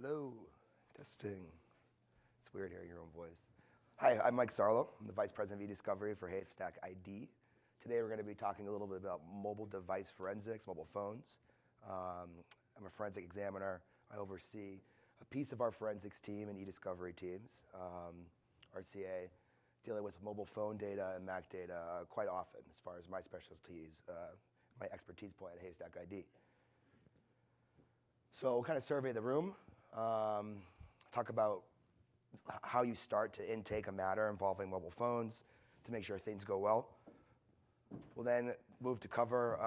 Hello, testing. It's weird hearing your own voice. Hi, I'm Mike Sarlo. I'm the Vice President of eDiscovery for Haystack ID. Today we're going to be talking a little bit about mobile device forensics, mobile phones. I'm a forensic examiner. I oversee a piece of our forensics team and eDiscovery teams, RCA, dealing with mobile phone data and Mac data quite often as far as my specialties, my expertise point at Haystack ID. So we'll kind of survey the room, talk about how you start to intake a matter involving mobile phones to make sure things go well. We'll then move to cover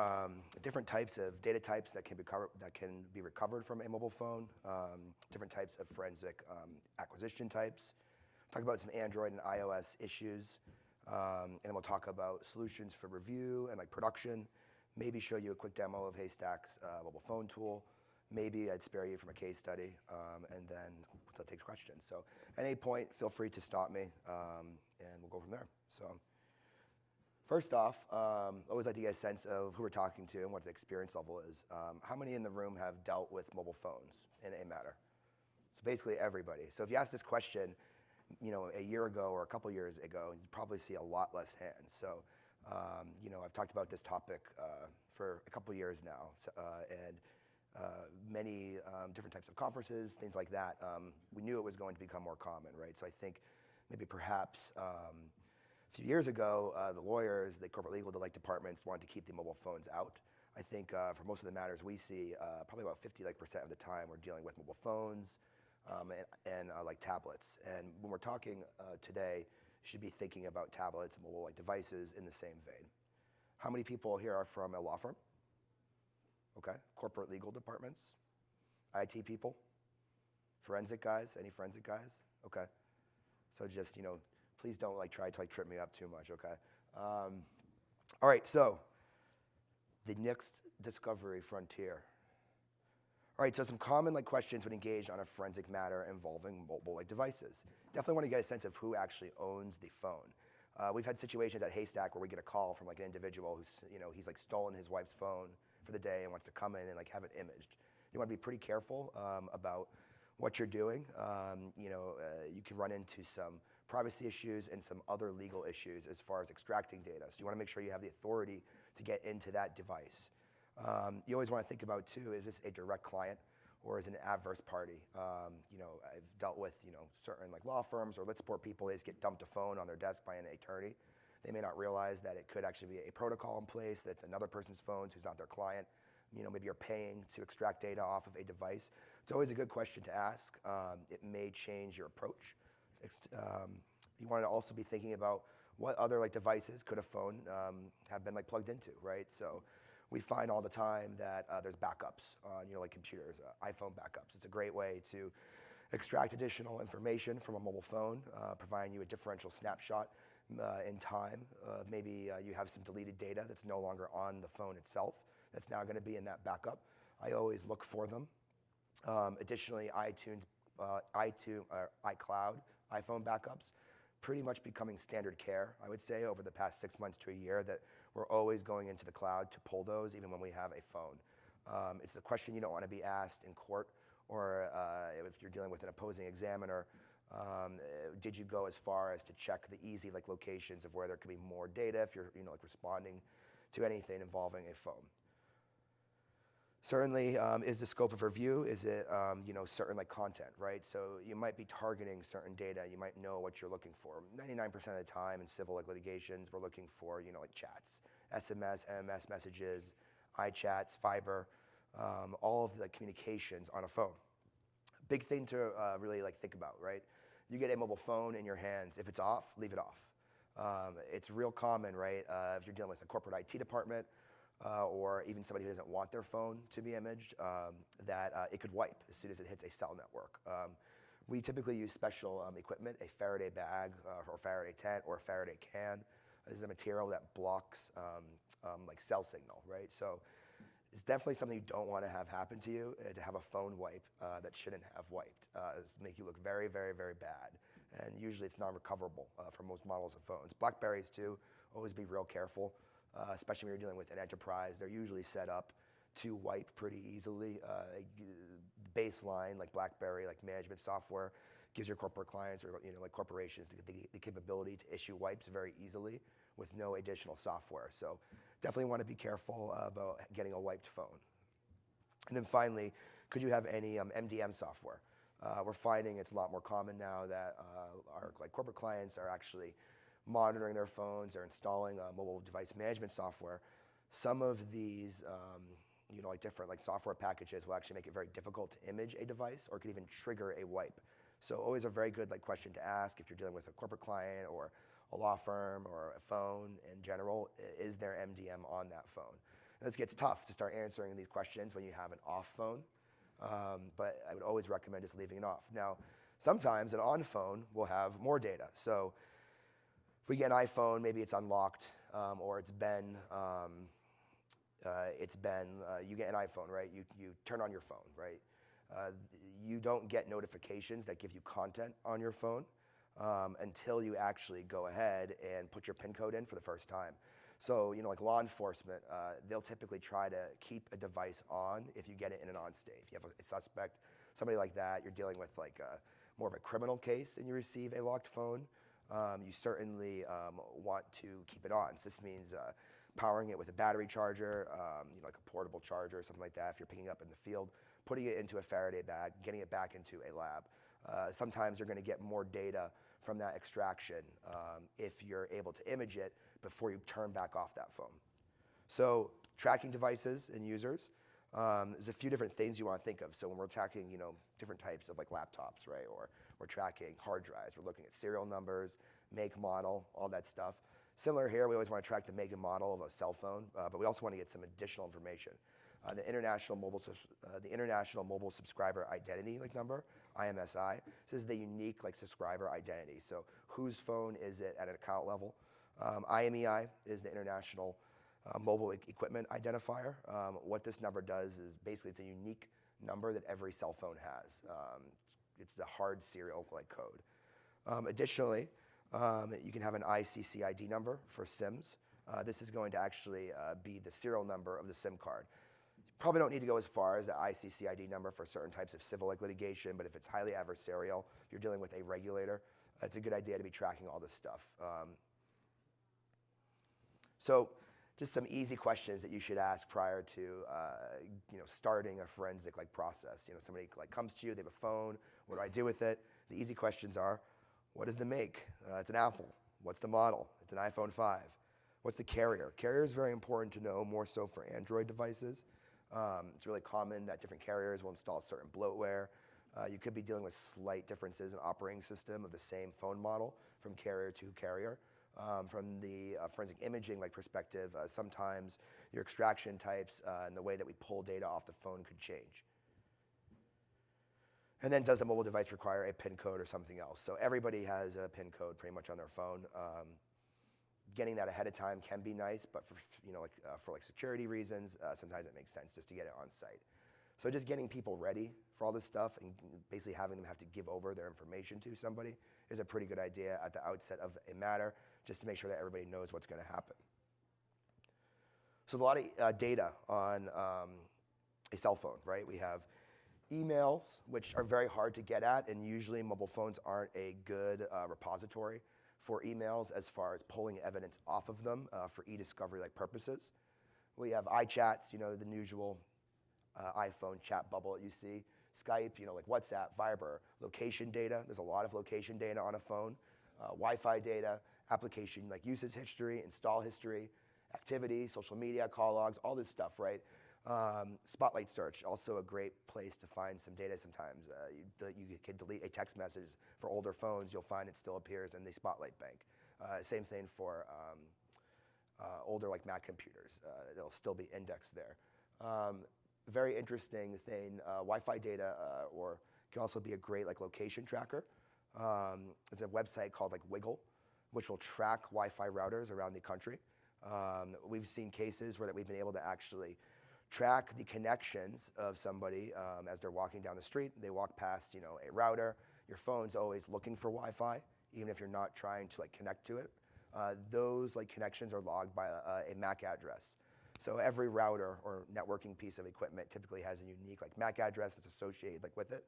different types of data types that can be recovered from a mobile phone, different types of forensic acquisition types. Talk about some Android and iOS issues, and then we'll talk about solutions for review and like production. Maybe show you a quick demo of Haystack's mobile phone tool. Maybe I'd spare you from a case study, and then we'll take questions. So at any point, feel free to stop me, and we'll go from there. So first off, I always like to get a sense of who we're talking to and what the experience level is. How many in the room have dealt with mobile phones in a matter? So basically everybody. So if you ask this question, a year ago or a couple years ago, you'd probably see a lot less hands. So, I've talked about this topic for a couple years now, and many different types of conferences, things like that. We knew it was going to become more common, right? So I think maybe perhaps a few years ago, the lawyers, the corporate legal departments wanted to keep the mobile phones out. I think for most of the matters we see, probably about 50% of the time we're dealing with mobile phones and like tablets. And when we're talking today, you should be thinking about tablets and mobile devices in the same vein. How many people here are from a law firm? Okay, corporate legal departments, IT people, forensic guys, any forensic guys? Okay, so just, please don't try to trip me up too much, okay? All right, so the next discovery frontier. All right, so some common questions when engaged on a forensic matter involving mobile devices. Definitely want to get a sense of who actually owns the phone. We've had situations at Haystack where we get a call from an individual who's, he's stolen his wife's phone for the day and wants to come in and have it imaged. You want to be pretty careful about what you're doing. You can run into some privacy issues and some other legal issues as far as extracting data. So you want to make sure you have the authority to get into that device. You always want to think about too, is this a direct client or is it an adverse party? I've dealt with certain law firms or lit support people. They just get dumped a phone on their desk by an attorney. They may not realize that it could actually be a protocol in place that's another person's phone who's not their client. Maybe you're paying to extract data off of a device. It's always a good question to ask. It may change your approach. You want to also be thinking about what other devices could a phone have been plugged into, right? So we find all the time that there's backups on computers, iPhone backups. It's a great way to extract additional information from a mobile phone, providing you a differential snapshot in time. Maybe you have some deleted data that's no longer on the phone itself that's now going to be in that backup. I always look for them. Additionally, iCloud, iPhone backups, pretty much becoming standard care, I would say, over the past 6 months to a year, that we're always going into the cloud to pull those even when we have a phone. It's a question you don't want to be asked in court or if you're dealing with an opposing examiner. Did you go as far as to check the easy locations of where there could be more data if you're responding to anything involving a phone? Certainly, is the scope of review, is it certain content, right? So you might be targeting certain data. You might know what you're looking for. 99% of the time in civil litigations, we're looking for chats, SMS, MMS messages, iChats, Fiber, all of the communications on a phone. Big thing to really think about, right? You get a mobile phone in your hands. If it's off, leave it off. It's real common, right? If you're dealing with a corporate IT department or even somebody who doesn't want their phone to be imaged, that it could wipe as soon as it hits a cell network. We typically use special equipment, a Faraday bag or Faraday tent or a Faraday can. This is a material that blocks cell signal, right? So it's definitely something you don't want to have happen to you, to have a phone wipe that shouldn't have wiped. It's make you look very, very, very bad. And usually it's non-recoverable for most models of phones. BlackBerries too, always be real careful, especially when you're dealing with an enterprise. They're usually set up to wipe pretty easily. Baseline, like BlackBerry, like management software, gives your corporate clients or like corporations the capability to issue wipes very easily with no additional software. So definitely want to be careful about getting a wiped phone. And then finally, could you have any MDM software? We're finding it's a lot more common now that our corporate clients are actually monitoring their phones, they're installing mobile device management software. Some of these like different software packages will actually make it very difficult to image a device or could even trigger a wipe. So always a very good question to ask if you're dealing with a corporate client or a law firm or a phone in general, is there MDM on that phone? And this gets tough to start answering these questions when you have an off phone, but I would always recommend just leaving it off. Now, sometimes an on phone will have more data. So if we get an iPhone, maybe it's unlocked or you get an iPhone, right? You turn on your phone, right? You don't get notifications that give you content on your phone until you actually go ahead and put your PIN code in for the first time. So, like law enforcement, they'll typically try to keep a device on if you get it in an on state. If you have a suspect, somebody like that, you're dealing with more of a criminal case and you receive a locked phone, you certainly want to keep it on. So this means powering it with a battery charger, like a portable charger or something like that if you're picking up in the field, putting it into a Faraday bag, getting it back into a lab. Sometimes you're going to get more data from that extraction if you're able to image it before you turn back off that phone. So tracking devices and users, there's a few different things you want to think of. So when we're tracking, different types of laptops, right? Or we're tracking hard drives, we're looking at serial numbers, make, model, all that stuff. Similar here, we always want to track the make and model of a cell phone, but we also want to get some additional information. The International Mobile Subscriber Identity number, IMSI, this is the unique subscriber identity. So whose phone is it at an account level? IMEI is the International Mobile Equipment Identifier. What this number does is basically it's a unique number that every cell phone has. It's the hard serial code. Additionally, you can have an ICCID number for SIMs. This is going to actually be the serial number of the SIM card. Probably don't need to go as far as the ICCID number for certain types of civil litigation, but if it's highly adversarial, if you're dealing with a regulator, it's a good idea to be tracking all this stuff. So just some easy questions that you should ask prior to starting a forensic process. Somebody comes to you, they have a phone, what do I do with it? The easy questions are, what is the make? It's an Apple. What's the model? It's an iPhone 5. What's the carrier? Carrier is very important to know, more so for Android devices. It's really common that different carriers will install certain bloatware. You could be dealing with slight differences in operating system of the same phone model from carrier to carrier. From the forensic imaging perspective, sometimes your extraction types and the way that we pull data off the phone could change. And then does a mobile device require a PIN code or something else? So everybody has a PIN code pretty much on their phone. Getting that ahead of time can be nice, but for security reasons, sometimes it makes sense just to get it on site. So just getting people ready for all this stuff and basically having them have to give over their information to somebody is a pretty good idea at the outset of a matter, just to make sure that everybody knows what's going to happen. So there's a lot of data on a cell phone, right? We have emails, which are very hard to get at, and usually mobile phones aren't a good repository for emails as far as pulling evidence off of them for e-discovery purposes. We have iChats, the usual iPhone chat bubble that you see, Skype, WhatsApp, Viber, location data. There's a lot of location data on a phone, Wi-Fi data, application usage history, install history, activity, social media, call logs, all this stuff, right? Spotlight search, also a great place to find some data sometimes. You can delete a text message for older phones, you'll find it still appears in the Spotlight bank. Same thing for older Mac computers, they'll still be indexed there. Very interesting thing, Wi-Fi data or can also be a great location tracker. There's a website called Wiggle, which will track Wi-Fi routers around the country. We've seen cases where we've been able to actually track the connections of somebody as they're walking down the street. They walk past a router. Your phone's always looking for Wi-Fi, even if you're not trying to connect to it. Those connections are logged by a MAC address. So every router or networking piece of equipment typically has a unique like MAC address that's associated like with it.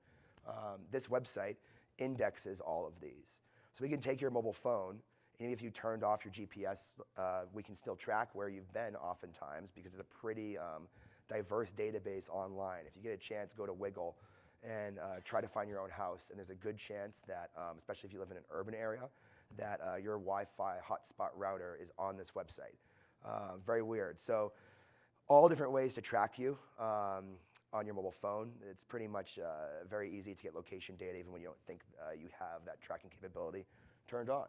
This website indexes all of these. So we can take your mobile phone, and if you turned off your GPS, we can still track where you've been oftentimes because it's a pretty diverse database online. If you get a chance, go to Wiggle and try to find your own house. And there's a good chance that, especially if you live in an urban area, that your Wi-Fi hotspot router is on this website. Very weird. So all different ways to track you on your mobile phone. It's pretty much very easy to get location data even when you don't think you have that tracking capability turned on.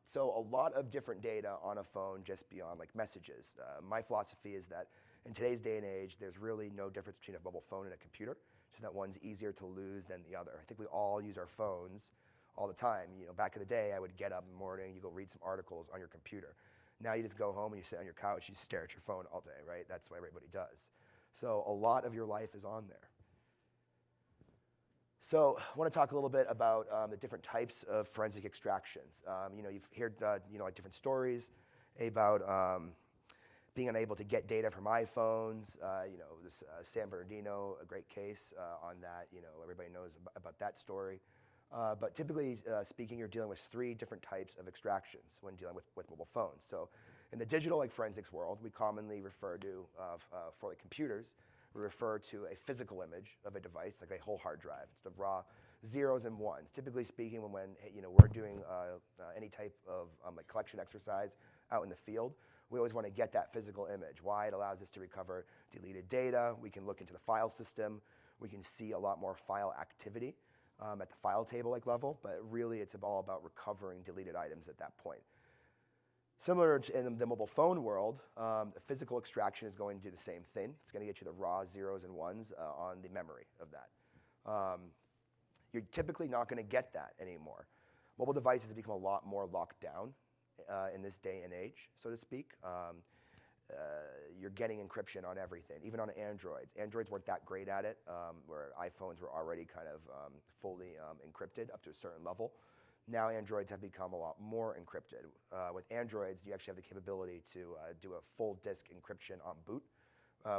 So a lot of different data on a phone just beyond like messages. My philosophy is that in today's day and age, there's really no difference between a mobile phone and a computer, just that one's easier to lose than the other. I think we all use our phones all the time. You know, back in the day, I would get up in the morning, you go read some articles on your computer. Now you just go home and you sit on your couch, you stare at your phone all day, right? That's what everybody does. So a lot of your life is on there. So I want to talk a little bit about the different types of forensic extractions. You know, you've heard like different stories about being unable to get data from iPhones. You know, this San Bernardino, a great case on that. You know, everybody knows about that story. But typically speaking, you're dealing with 3 different types of extractions when dealing with mobile phones. So in the digital like forensics world, we commonly refer to, for like computers, we refer to a physical image of a device, like a whole hard drive. It's the raw zeros and ones. Typically speaking, when you know, we're doing any type of like collection exercise out in the field, we always want to get that physical image. Why? It allows us to recover deleted data. We can look into the file system. We can see a lot more file activity at the file table like level, but really it's all about recovering deleted items at that point. Similar to in the mobile phone world, the physical extraction is going to do the same thing. It's going to get you the raw zeros and ones on the memory of that. You're typically not going to get that anymore. Mobile devices have become a lot more locked down in this day and age, so to speak. You're getting encryption on everything, even on Androids. Androids weren't that great at it, where iPhones were already kind of fully encrypted up to a certain level. Now Androids have become a lot more encrypted. With Androids, you actually have the capability to do a full disk encryption on boot,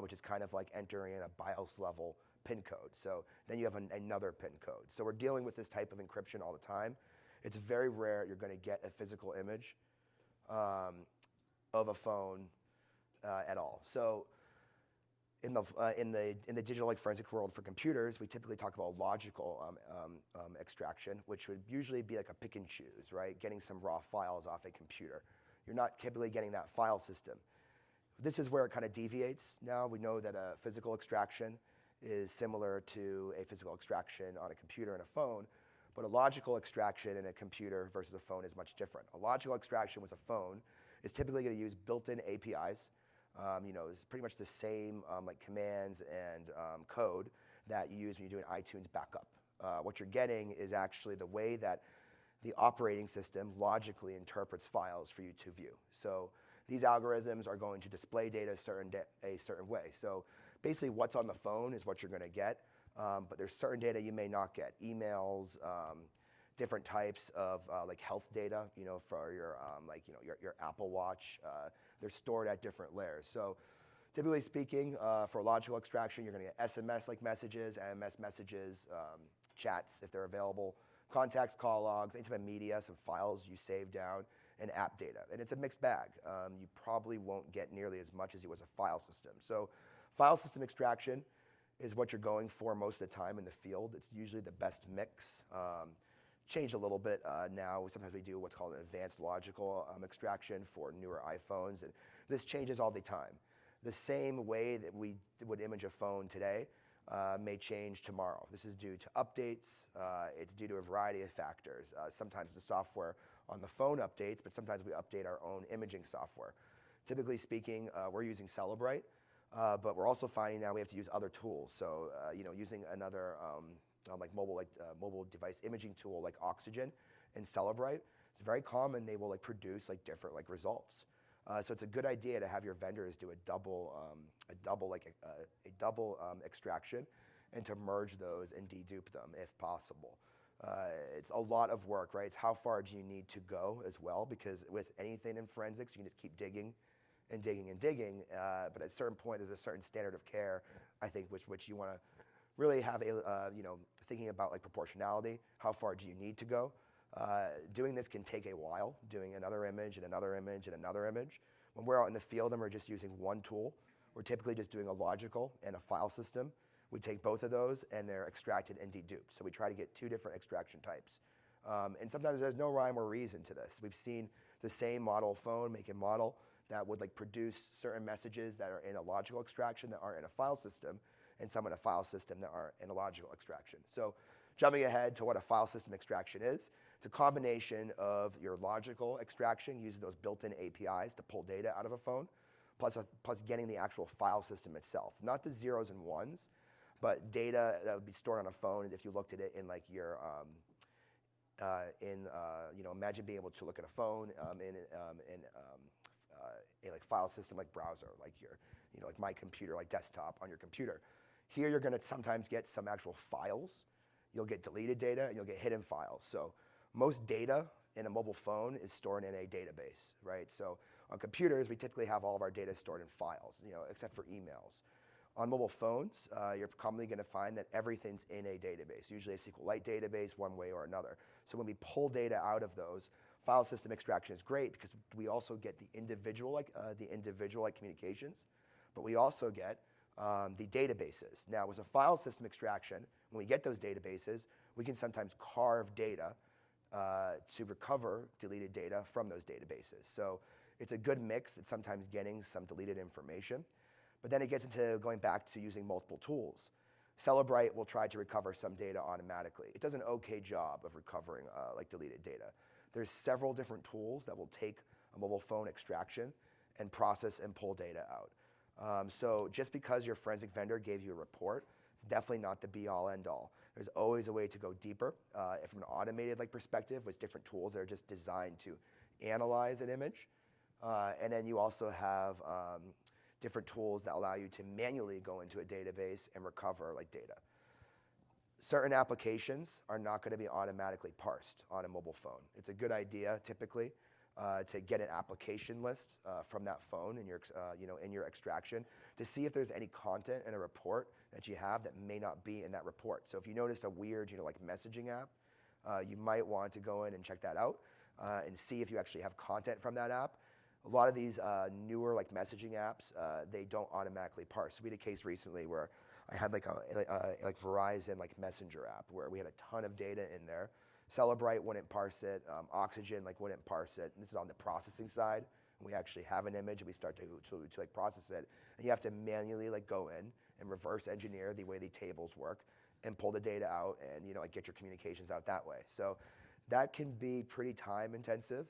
which is kind of like entering in a BIOS level PIN code. So then you have another PIN code. So we're dealing with this type of encryption all the time. It's very rare you're going to get a physical image of a phone at all. So in the digital like forensic world for computers, we typically talk about logical extraction, which would usually be like a pick and choose, right? Getting some raw files off a computer. You're not typically getting that file system. This is where it kind of deviates now. We know that a physical extraction is similar to a physical extraction on a computer and a phone, but a logical extraction in a computer versus a phone is much different. A logical extraction with a phone is typically going to use built-in APIs. You know, it's pretty much the same like commands and code that you use when you do an iTunes backup. What you're getting is actually the way that the operating system logically interprets files for you to view. So these algorithms are going to display data a certain way. So basically what's on the phone is what you're going to get, but there's certain data you may not get. Emails, different types of like health data, you know, for your like, you know, your Apple Watch. They're stored at different layers. So typically speaking, for logical extraction, you're going to get SMS-like messages, MMS messages, chats if they're available, contacts, call logs, any type of media, some files you save down, and app data. And it's a mixed bag. You probably won't get nearly as much as you would with a file system. So file system extraction is what you're going for most of the time in the field. It's usually the best mix. Changed a little bit now. Sometimes we do what's called an advanced logical extraction for newer iPhones, and this changes all the time. The same way that we would image a phone today may change tomorrow. This is due to updates. It's due to a variety of factors. Sometimes the software on the phone updates, but sometimes we update our own imaging software. Typically speaking, we're using Celebrite, but we're also finding now we have to use other tools. So you know, using another like mobile device imaging tool like Oxygen and Celebrite, it's very common they will like produce like different like results. So it's a good idea to have your vendors do a double extraction and to merge those and dedupe them if possible. It's a lot of work, right? It's how far do you need to go as well, because with anything in forensics, you can just keep digging and digging and digging. But at a certain point, there's a certain standard of care, I think, which you want to really have thinking about like proportionality. How far do you need to go? Doing this can take a while, doing another image and another image and another image. When we're out in the field and we're just using one tool, we're typically just doing a logical and a file system. We take both of those and they're extracted and deduped. So we try to get two different extraction types. And sometimes there's no rhyme or reason to this. We've seen the same model phone, make and model, that would like produce certain messages that are in a logical extraction that aren't in a file system, and some in a file system that aren't in a logical extraction. So jumping ahead to what a file system extraction is, it's a combination of your logical extraction using those built-in APIs to pull data out of a phone, plus getting the actual file system itself. Not the zeros and ones, but data that would be stored on a phone if you looked at it in like your, imagine being able to look at a phone in a like file system like browser, like your, like my computer, like desktop on your computer. Here you're gonna sometimes get some actual files. You'll get deleted data and you'll get hidden files. So most data in a mobile phone is stored in a database, right? So on computers, we typically have all of our data stored in files, except for emails. On mobile phones, you're commonly gonna find that everything's in a database, usually a SQLite database one way or another. So when we pull data out of those, file system extraction is great because we also get the individual communications, but we also get the databases. Now with a file system extraction, when we get those databases, we can sometimes carve data to recover deleted data from those databases. So it's a good mix. It's sometimes getting some deleted information, but then it gets into going back to using multiple tools. Celebrite will try to recover some data automatically. It does an okay job of recovering like deleted data. There's several different tools that will take a mobile phone extraction and process and pull data out. So just because your forensic vendor gave you a report, it's definitely not the be-all, end-all. There's always a way to go deeper. From an automated perspective with different tools that are just designed to analyze an image. And then you also have different tools that allow you to manually go into a database and recover data. Certain applications are not going to be automatically parsed on a mobile phone. It's a good idea typically to get an application list from that phone in your extraction to see if there's any content in a report that you have that may not be in that report. So if you noticed a weird messaging app, you might want to go in and check that out and see if you actually have content from that app. A lot of these newer messaging apps, they don't automatically parse. So we had a case recently where I had a Verizon Messenger app where we had a ton of data in there. Celebrite wouldn't parse it. Oxygen wouldn't parse it. And this is on the processing side. We actually have an image and we start to process it. And you have to manually go in and reverse engineer the way the tables work and pull the data out and get your communications out that way. So that can be pretty time intensive.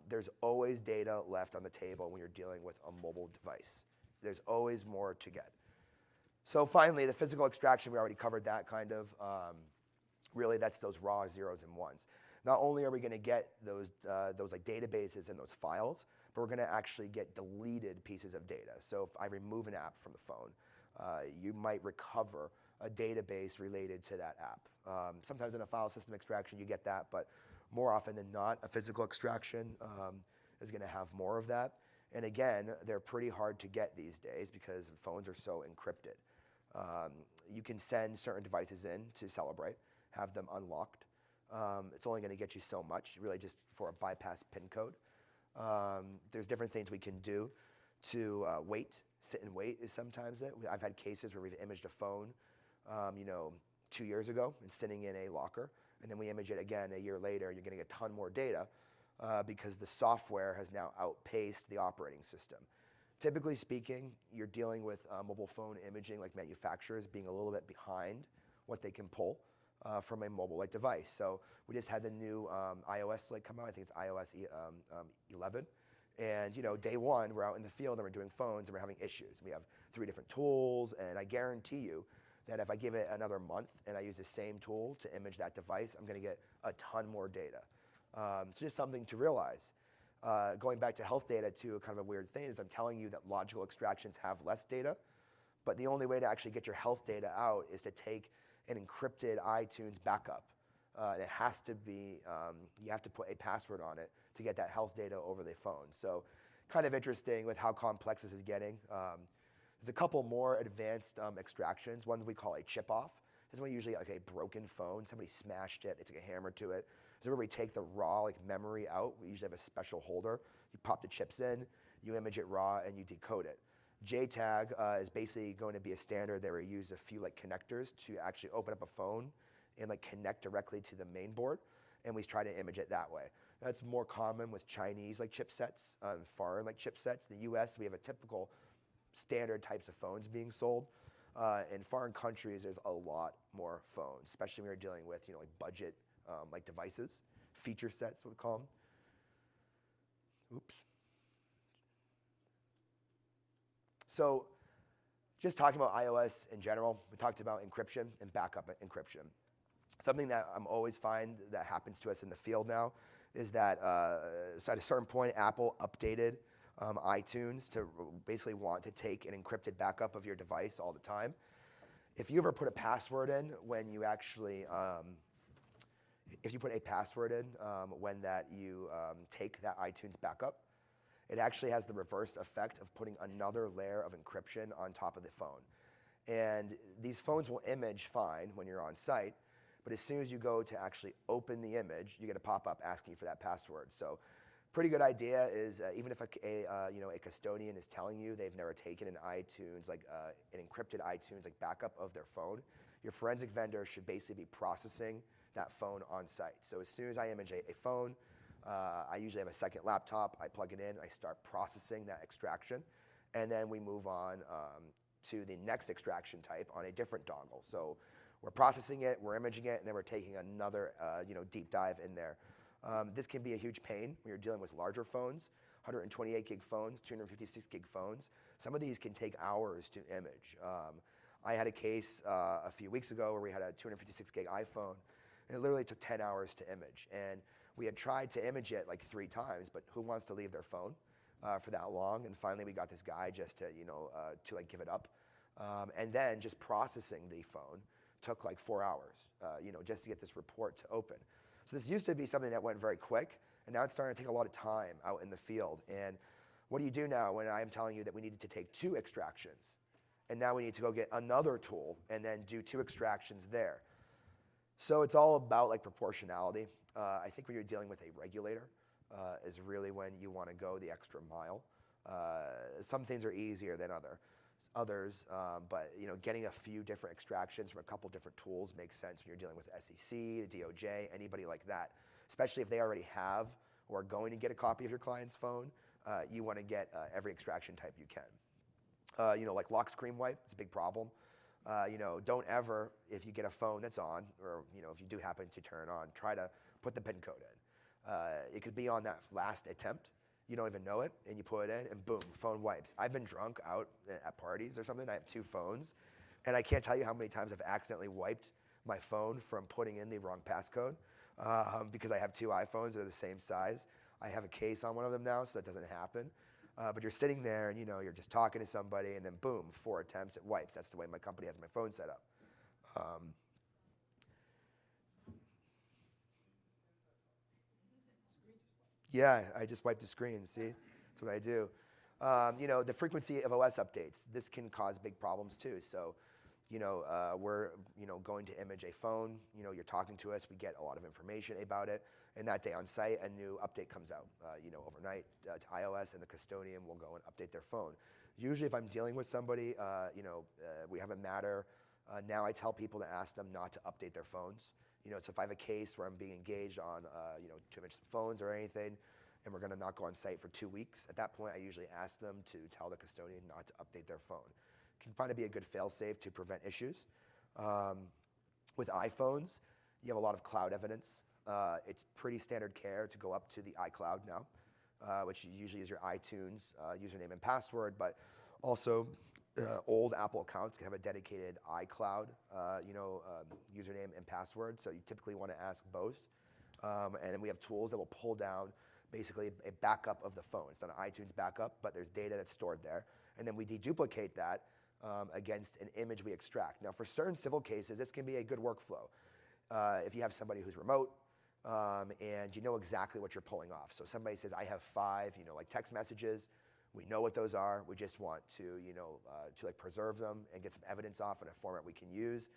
There's always data left on the table when you're dealing with a mobile device. There's always more to get. So finally, the physical extraction, we already covered that kind of. Really, that's those raw zeros and ones. Not only are we going to get those databases and those files, but we're going to actually get deleted pieces of data. So if I remove an app from the phone, you might recover a database related to that app. Sometimes in a file system extraction, you get that, but more often than not, a physical extraction is going to have more of that. And again, they're pretty hard to get these days because phones are so encrypted. You can send certain devices in to Celebrate, have them unlocked. It's only going to get you so much, really just for a bypass PIN code. There's different things we can do to wait. Sit and wait is sometimes it. I've had cases where we've imaged a phone 2 years ago and sitting in a locker, and then we image it again a year later, you're getting a ton more data because the software has now outpaced the operating system. Typically speaking, you're dealing with mobile phone imaging manufacturers being a little bit behind what they can pull from a mobile device. So we just had the new iOS come out. I think it's iOS 11. And day one, we're out in the field and we're doing phones and we're having issues. We have 3 different tools, and I guarantee you that if I give it another month and I use the same tool to image that device, I'm going to get a ton more data. So just something to realize. Going back to health data too, kind of a weird thing is I'm telling you that logical extractions have less data, but the only way to actually get your health data out is to take an encrypted iTunes backup. It has to be, you have to put a password on it to get that health data over the phone. So kind of interesting with how complex this is getting. There's a couple more advanced extractions. One we call a chip off. This is when usually like a broken phone, somebody smashed it, they took a hammer to it. This is where we take the raw like memory out. We usually have a special holder. You pop the chips in, you image it raw, and you decode it. JTAG is basically going to be a standard that we use a few like connectors to actually open up a phone and like connect directly to the main board, and we try to image it that way. That's more common with Chinese like chipsets, foreign like chipsets. In the US, we have a typical standard types of phones being sold. In foreign countries, there's a lot more phones, especially when you're dealing with like budget like devices, feature sets, what we call them. Oops. So just talking about iOS in general, we talked about encryption and backup encryption. Something that I'm always find that happens to us in the field now is that so at a certain point, Apple updated iTunes to basically want to take an encrypted backup of your device all the time. If you ever put a password in when you actually, if you put a password in when that you take that iTunes backup, it actually has the reverse effect of putting another layer of encryption on top of the phone. And these phones will image fine when you're on site, but as soon as you go to actually open the image, you get a pop-up asking you for that password. So pretty good idea is even if a custodian is telling you they've never taken an iTunes, like an encrypted iTunes like backup of their phone, your forensic vendor should basically be processing that phone on site. So as soon as I image a phone, I usually have a second laptop, I plug it in, I start processing that extraction, and then we move on to the next extraction type on a different dongle. So we're processing it, we're imaging it, and then we're taking another deep dive in there. This can be a huge pain when you're dealing with larger phones, 128 gig phones, 256 gig phones. Some of these can take hours to image. I had a case a few weeks ago where we had a 256 gig iPhone, and it literally took 10 hours to image. And we had tried to image it like 3 times, but who wants to leave their phone for that long? And finally we got this guy just to, to like give it up. And then just processing the phone took like 4 hours, just to get this report to open. So this used to be something that went very quick, and now it's starting to take a lot of time out in the field. And what do you do now when I am telling you that we needed to take 2 extractions, and now we need to go get another tool and then do 2 extractions there? So it's all about like proportionality. I think when you're dealing with a regulator is really when you want to go the extra mile. Some things are easier than others, but getting a few different extractions from a couple different tools makes sense when you're dealing with SEC, the DOJ, anybody like that. Especially if they already have or are going to get a copy of your client's phone, you want to get every extraction type you can. Like lock screen wipe, it's a big problem. Don't ever, if you get a phone that's on, or if you do happen to turn it on, try to put the PIN code in. It could be on that last attempt. You don't even know it, and you put it in, and boom, phone wipes. I've been drunk out at parties or something. I have 2 phones, and I can't tell you how many times I've accidentally wiped my phone from putting in the wrong passcode because I have 2 iPhones that are the same size. I have a case on one of them now, so that doesn't happen. But you're sitting there, and you're just talking to somebody, and then boom, 4 attempts, it wipes. That's the way my company has my phone set up. Yeah, I just wiped the screen, see? That's what I do. The frequency of OS updates, this can cause big problems too. So, we're, going to image a phone, you're talking to us, we get a lot of information about it, and that day on site, a new update comes out, overnight to iOS, and the custodian will go and update their phone. Usually if I'm dealing with somebody, we have a matter, now I tell people to ask them not to update their phones. So if I have a case where I'm being engaged on, to image some phones or anything, and we're going to not go on site for 2 weeks, at that point I usually ask them to tell the custodian not to update their phone. It can kind of be a good fail-safe to prevent issues. With iPhones, you have a lot of cloud evidence. It's pretty standard care to go up to the iCloud now, which usually is your iTunes username and password, but also old Apple accounts can have a dedicated iCloud, username and password. So you typically want to ask both. And then we have tools that will pull down basically a backup of the phone. It's not an iTunes backup, but there's data that's stored there. And then we deduplicate that against an image we extract. Now for certain civil cases, this can be a good workflow. If you have somebody who's remote, and you know exactly what you're pulling off. So somebody says, I have 5, like text messages. We know what those are. We just want to, to like preserve them and get some evidence off in a format we can use.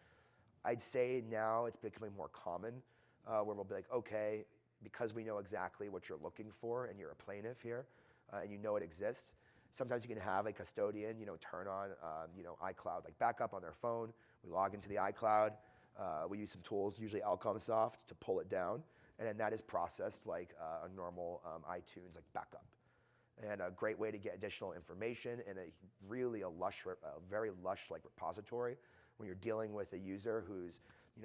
I'd say now it's becoming more common where we'll be like, okay, because we know exactly what you're looking for and you're a plaintiff here and you know it exists, sometimes you can have a custodian, turn on, iCloud like backup on their phone. We log into the iCloud. We use some tools, usually Alcomsoft, to pull it down. And then that is processed like a normal iTunes like backup. And a great way to get additional information and a very lush like repository when you're dealing with a user who's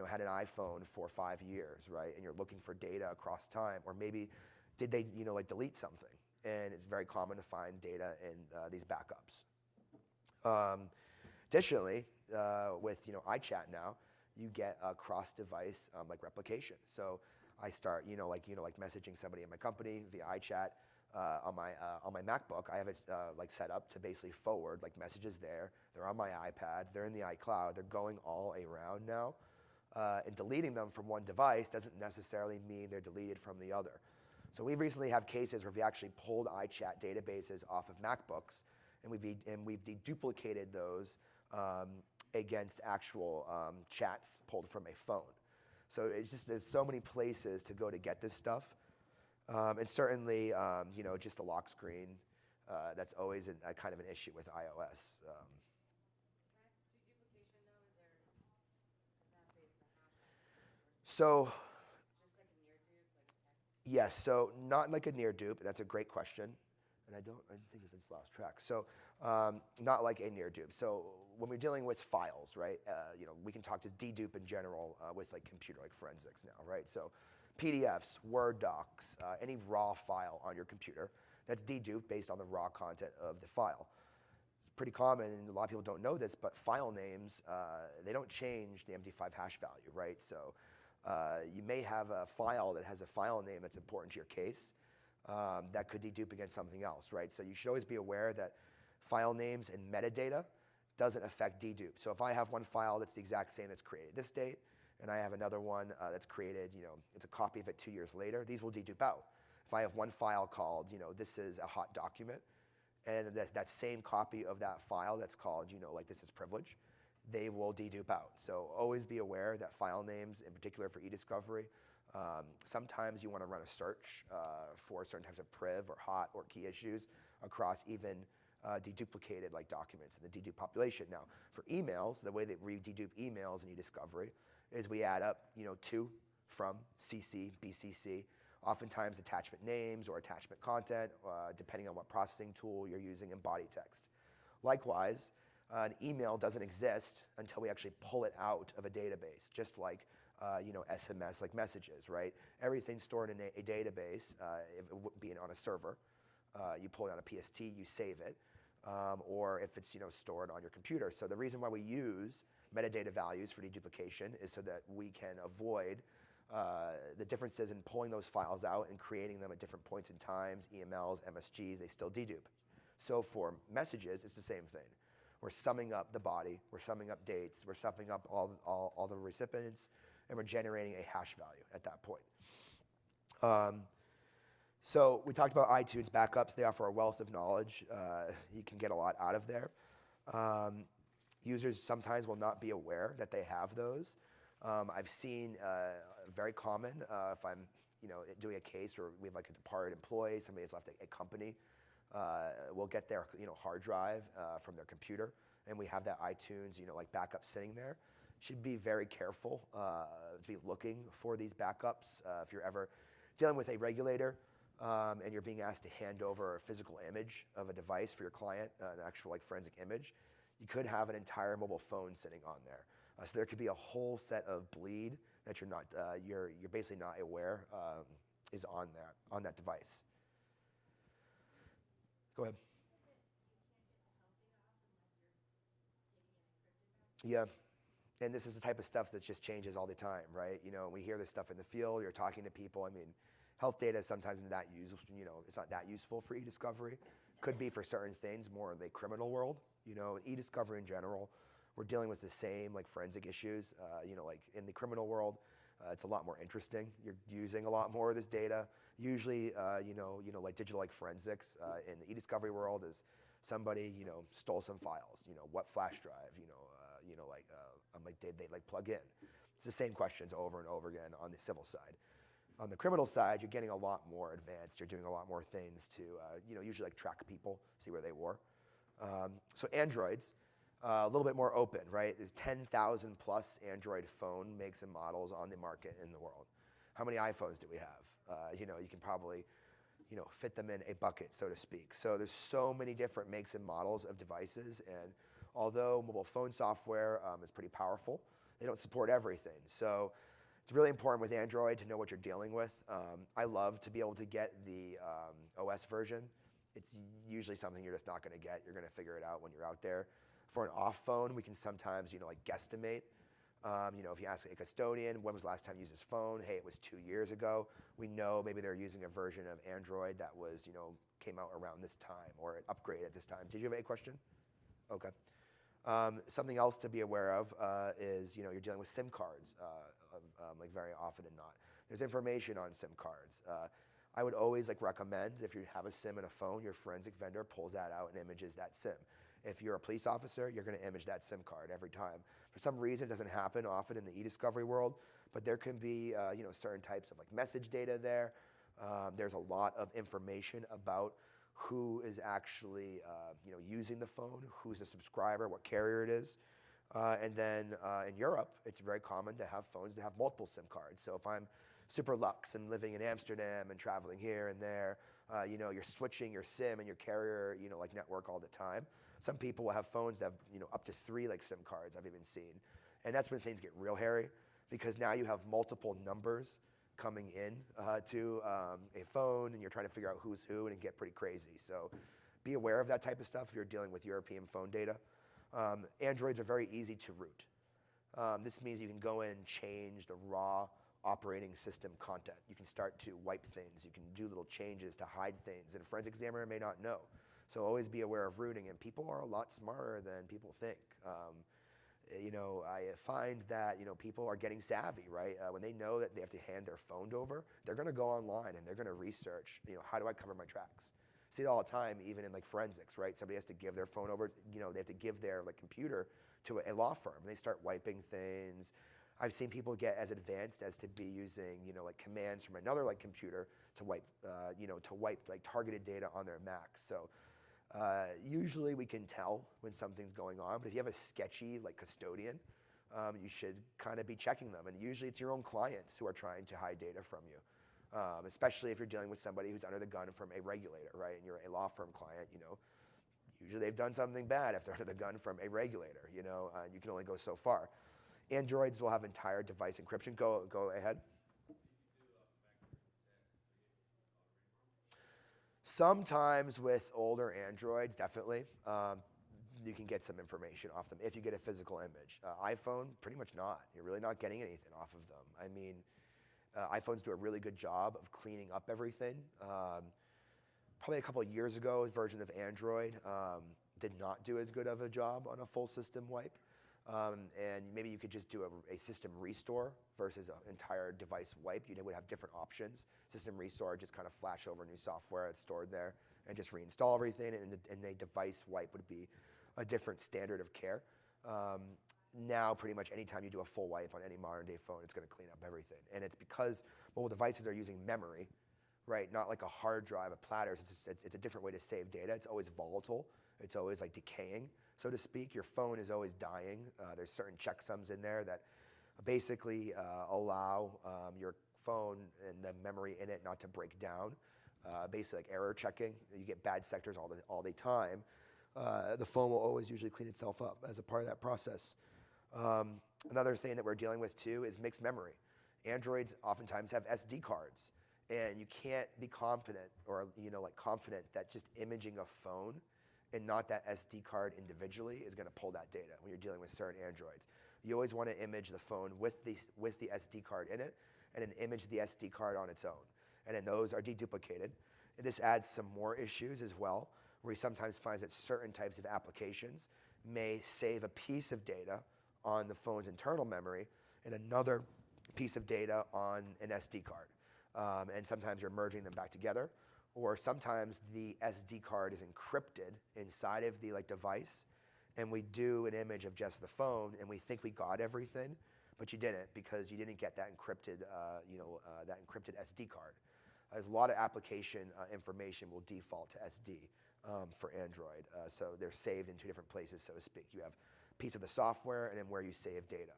had an iPhone for 5 years, right? And you're looking for data across time, or maybe did they like delete something? And it's very common to find data in these backups. Additionally, with iChat now, you get a cross-device like replication. So I start like messaging somebody in my company via iChat. On my MacBook, I have it like set up to basically forward like messages there. They're on my iPad. They're in the iCloud. They're going all around now. And deleting them from one device doesn't necessarily mean they're deleted from the other. So we recently have cases where we actually pulled iChat databases off of MacBooks, and we've deduplicated those against actual chats pulled from a phone. So it's just there's so many places to go to get this stuff. And certainly, just a lock screen, that's always a kind of an issue with iOS. Deduplication though, is that based on hashes? So Just like a near dupe, like text? yes, so not like a near dupe. That's a great question, and I think that it's lost track. So not like a near dupe. So when we're dealing with files, right? We can talk to dedupe in general with like computer like forensics now, right? So PDFs, Word docs, any raw file on your computer that's deduped based on the raw content of the file. It's pretty common, and a lot of people don't know this, but file names, they don't change the MD5 hash value, right? So you may have a file that has a file name that's important to your case that could dedupe against something else, right? So you should always be aware that file names and metadata doesn't affect dedupe. So if I have one file that's the exact same that's created this date, and I have another one that's created, it's a copy of it 2 years later, these will dedupe out. If I have one file called, this is a hot document, and that same copy of that file that's called, like this is privilege, they will dedupe out. So always be aware that file names, in particular for e-discovery, sometimes you want to run a search for certain types of priv or hot or key issues across even deduplicated like documents in the dedupe population. Now, for emails, the way that we dedupe emails in e-discovery is we add up, to, from, CC, BCC, oftentimes attachment names or attachment content, depending on what processing tool you're using in body text. Likewise, an email doesn't exist until we actually pull it out of a database, just like SMS, like messages, right? Everything's stored in a database, being on a server. You pull it on a PST, you save it, or if it's stored on your computer. So the reason why we use metadata values for deduplication is so that we can avoid the differences in pulling those files out and creating them at different points in times, EMLs, MSGs, they still dedupe. So for messages, it's the same thing. We're summing up the body, we're summing up dates, we're summing up all the recipients, and we're generating a hash value at that point. So we talked about iTunes backups. They offer a wealth of knowledge. You can get a lot out of there. Users sometimes will not be aware that they have those. I've seen very common if I'm doing a case where we have like a departed employee, somebody has left a company, we'll get their hard drive from their computer, and we have that iTunes like backup sitting there. Should be very careful to be looking for these backups. If you're ever dealing with a regulator and you're being asked to hand over a physical image of a device for your client, an actual like forensic image, you could have an entire mobile phone sitting on there. So there could be a whole set of bleed that you're basically not aware is on that device. Go ahead. Yeah, and this is the type of stuff that just changes all the time, right? We hear this stuff in the field. You're talking to people. I mean, health data is sometimes not that useful. It's not that useful for e-discovery. Could be for certain things more in the criminal world. E-discovery in general, we're dealing with the same like forensic issues. Like in the criminal world, It's a lot more interesting. You're using a lot more of this data. Usually, like digital like forensics in the e-discovery world is somebody, stole some files. What flash drive? Did they like plug in? It's the same questions over and over again on the civil side. On the criminal side, you're getting a lot more advanced. You're doing a lot more things to, usually like track people, see where they were. So Androids, a little bit more open, right? There's 10,000 plus Android phone makes and models on the market in the world. How many iPhones do we have? You can probably, fit them in a bucket, so to speak. So there's so many different makes and models of devices, and although mobile phone software is pretty powerful, they don't support everything. So it's really important with Android to know what you're dealing with. I love to be able to get the OS version. It's usually something you're just not going to get. You're going to figure it out when you're out there. For an off phone, we can sometimes, guesstimate. If you ask a custodian, when was the last time you used his phone? Hey, it was 2 years ago. We know maybe they're using a version of Android that was, came out around this time or an upgrade at this time. Did you have a question? Okay. Something else to be aware of is, you're dealing with SIM cards, like very often and not. There's information on SIM cards. I would always recommend if you have a SIM in a phone, your forensic vendor pulls that out and images that SIM. If you're a police officer, you're going to image that SIM card every time. For some reason, it doesn't happen often in the e-discovery world, but there can be certain types of message data there. There's a lot of information about who is actually using the phone, who's a subscriber, what carrier it is. And then in Europe, it's very common to have phones that have multiple SIM cards. So if I'm super luxe and living in Amsterdam and traveling here and there, you're switching your SIM and your carrier, network all the time. Some people will have phones that have, up to 3 SIM cards I've even seen. And that's when things get real hairy, because now you have multiple numbers coming in to a phone, and you're trying to figure out who's who, and it can get pretty crazy. So be aware of that type of stuff if you're dealing with European phone data. Androids are very easy to root. This means you can go in and change the raw operating system content. You can start to wipe things. You can do little changes to hide things, and a forensic examiner may not know. So always be aware of rooting, and people are a lot smarter than people think. I find that people are getting savvy, right? When they know that they have to hand their phone over, they're going to go online and they're going to research, how do I cover my tracks? See it all the time, even in forensics, right? Somebody has to give their phone over, they have to give their computer to a law firm. They start wiping things. I've seen people get as advanced as to be using, commands from another computer to wipe, targeted data on their Macs. So usually we can tell when something's going on, but if you have a sketchy custodian, you should kind of be checking them. And usually it's your own clients who are trying to hide data from you, especially if you're dealing with somebody who's under the gun from a regulator, right? And you're a law firm client, usually they've done something bad if they're under the gun from a regulator, and you can only go so far. Androids will have entire device encryption. Go ahead. Sometimes with older Androids, definitely, you can get some information off them if you get a physical image. iPhone, pretty much not. You're really not getting anything off of them. I mean, iPhones do a really good job of cleaning up everything. Probably a couple of years ago, a version of Android did not do as good of a job on a full system wipe. And maybe you could just do a system restore versus an entire device wipe. You would have different options. System restore, just kind of flash over new software that's stored there and just reinstall everything, and a device wipe would be a different standard of care. Now, pretty much anytime you do a full wipe on any modern day phone, it's going to clean up everything. And it's because mobile devices are using memory, right? Not like a hard drive, a platter. It's a different way to save data. It's always volatile. It's always decaying, so to speak. Your phone is always dying. There's certain checksums in there that basically allow your phone and the memory in it not to break down. Basically error checking. You get bad sectors all the time. The phone will always usually clean itself up as a part of that process. Another thing that we're dealing with too is mixed memory. Androids oftentimes have SD cards, and you can't be confident or confident that just imaging a phone and not that SD card individually is going to pull that data when you're dealing with certain Androids. You always want to image the phone with the SD card in it, and then image the SD card on its own. And then those are deduplicated. And this adds some more issues as well, where he sometimes finds that certain types of applications may save a piece of data on the phone's internal memory, and another piece of data on an SD card. And sometimes you're merging them back together, or sometimes the SD card is encrypted inside of the device, and we do an image of just the phone, and we think we got everything, but you didn't, because you didn't get that encrypted, that encrypted SD card. There's a lot of application information will default to SD for Android, so they're saved in two different places, so to speak. You have a piece of the software and then where you save data.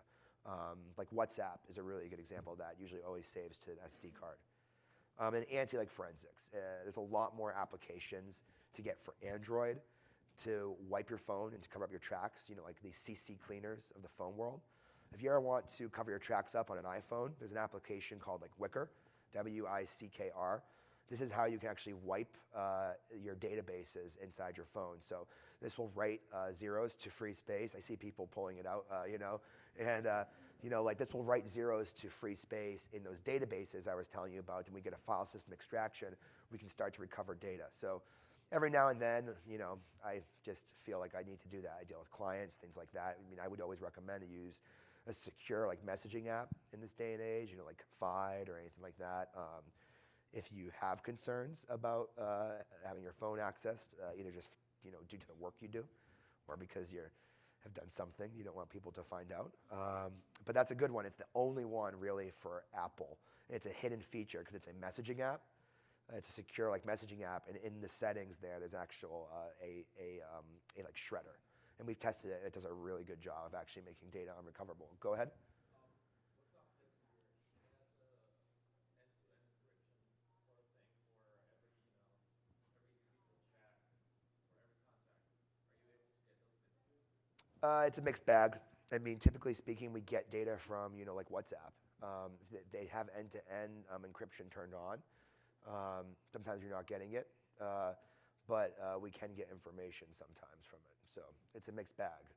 Like WhatsApp is a really good example of that. Usually always saves to an SD card. And anti-like forensics. There's a lot more applications to get for Android to wipe your phone and to cover up your tracks, like these CC cleaners of the phone world. If you ever want to cover your tracks up on an iPhone, there's an application called Wicker, W-I-C-K-R. This is how you can actually wipe your databases inside your phone. So this will write zeros to free space. I see people pulling it out, and this will write zeros to free space in those databases I was telling you about, and we get a file system extraction. We can start to recover data. So every now and then, I just feel like I need to do that. I deal with clients, things like that. I mean, I would always recommend to use a secure messaging app in this day and age, like Confide or anything like that. If you have concerns about having your phone accessed, either just due to the work you do, or because you have done something you don't want people to find out. But that's a good one. It's the only one really for Apple. It's a hidden feature because it's a messaging app. It's a secure messaging app, and in the settings there's actual a shredder, and we've tested it. And it does a really good job of actually making data unrecoverable. Go ahead. It's a mixed bag. I mean, typically speaking, we get data from, like WhatsApp. They have end-to-end encryption turned on. Sometimes you're not getting it, but we can get information sometimes from it. So it's a mixed bag.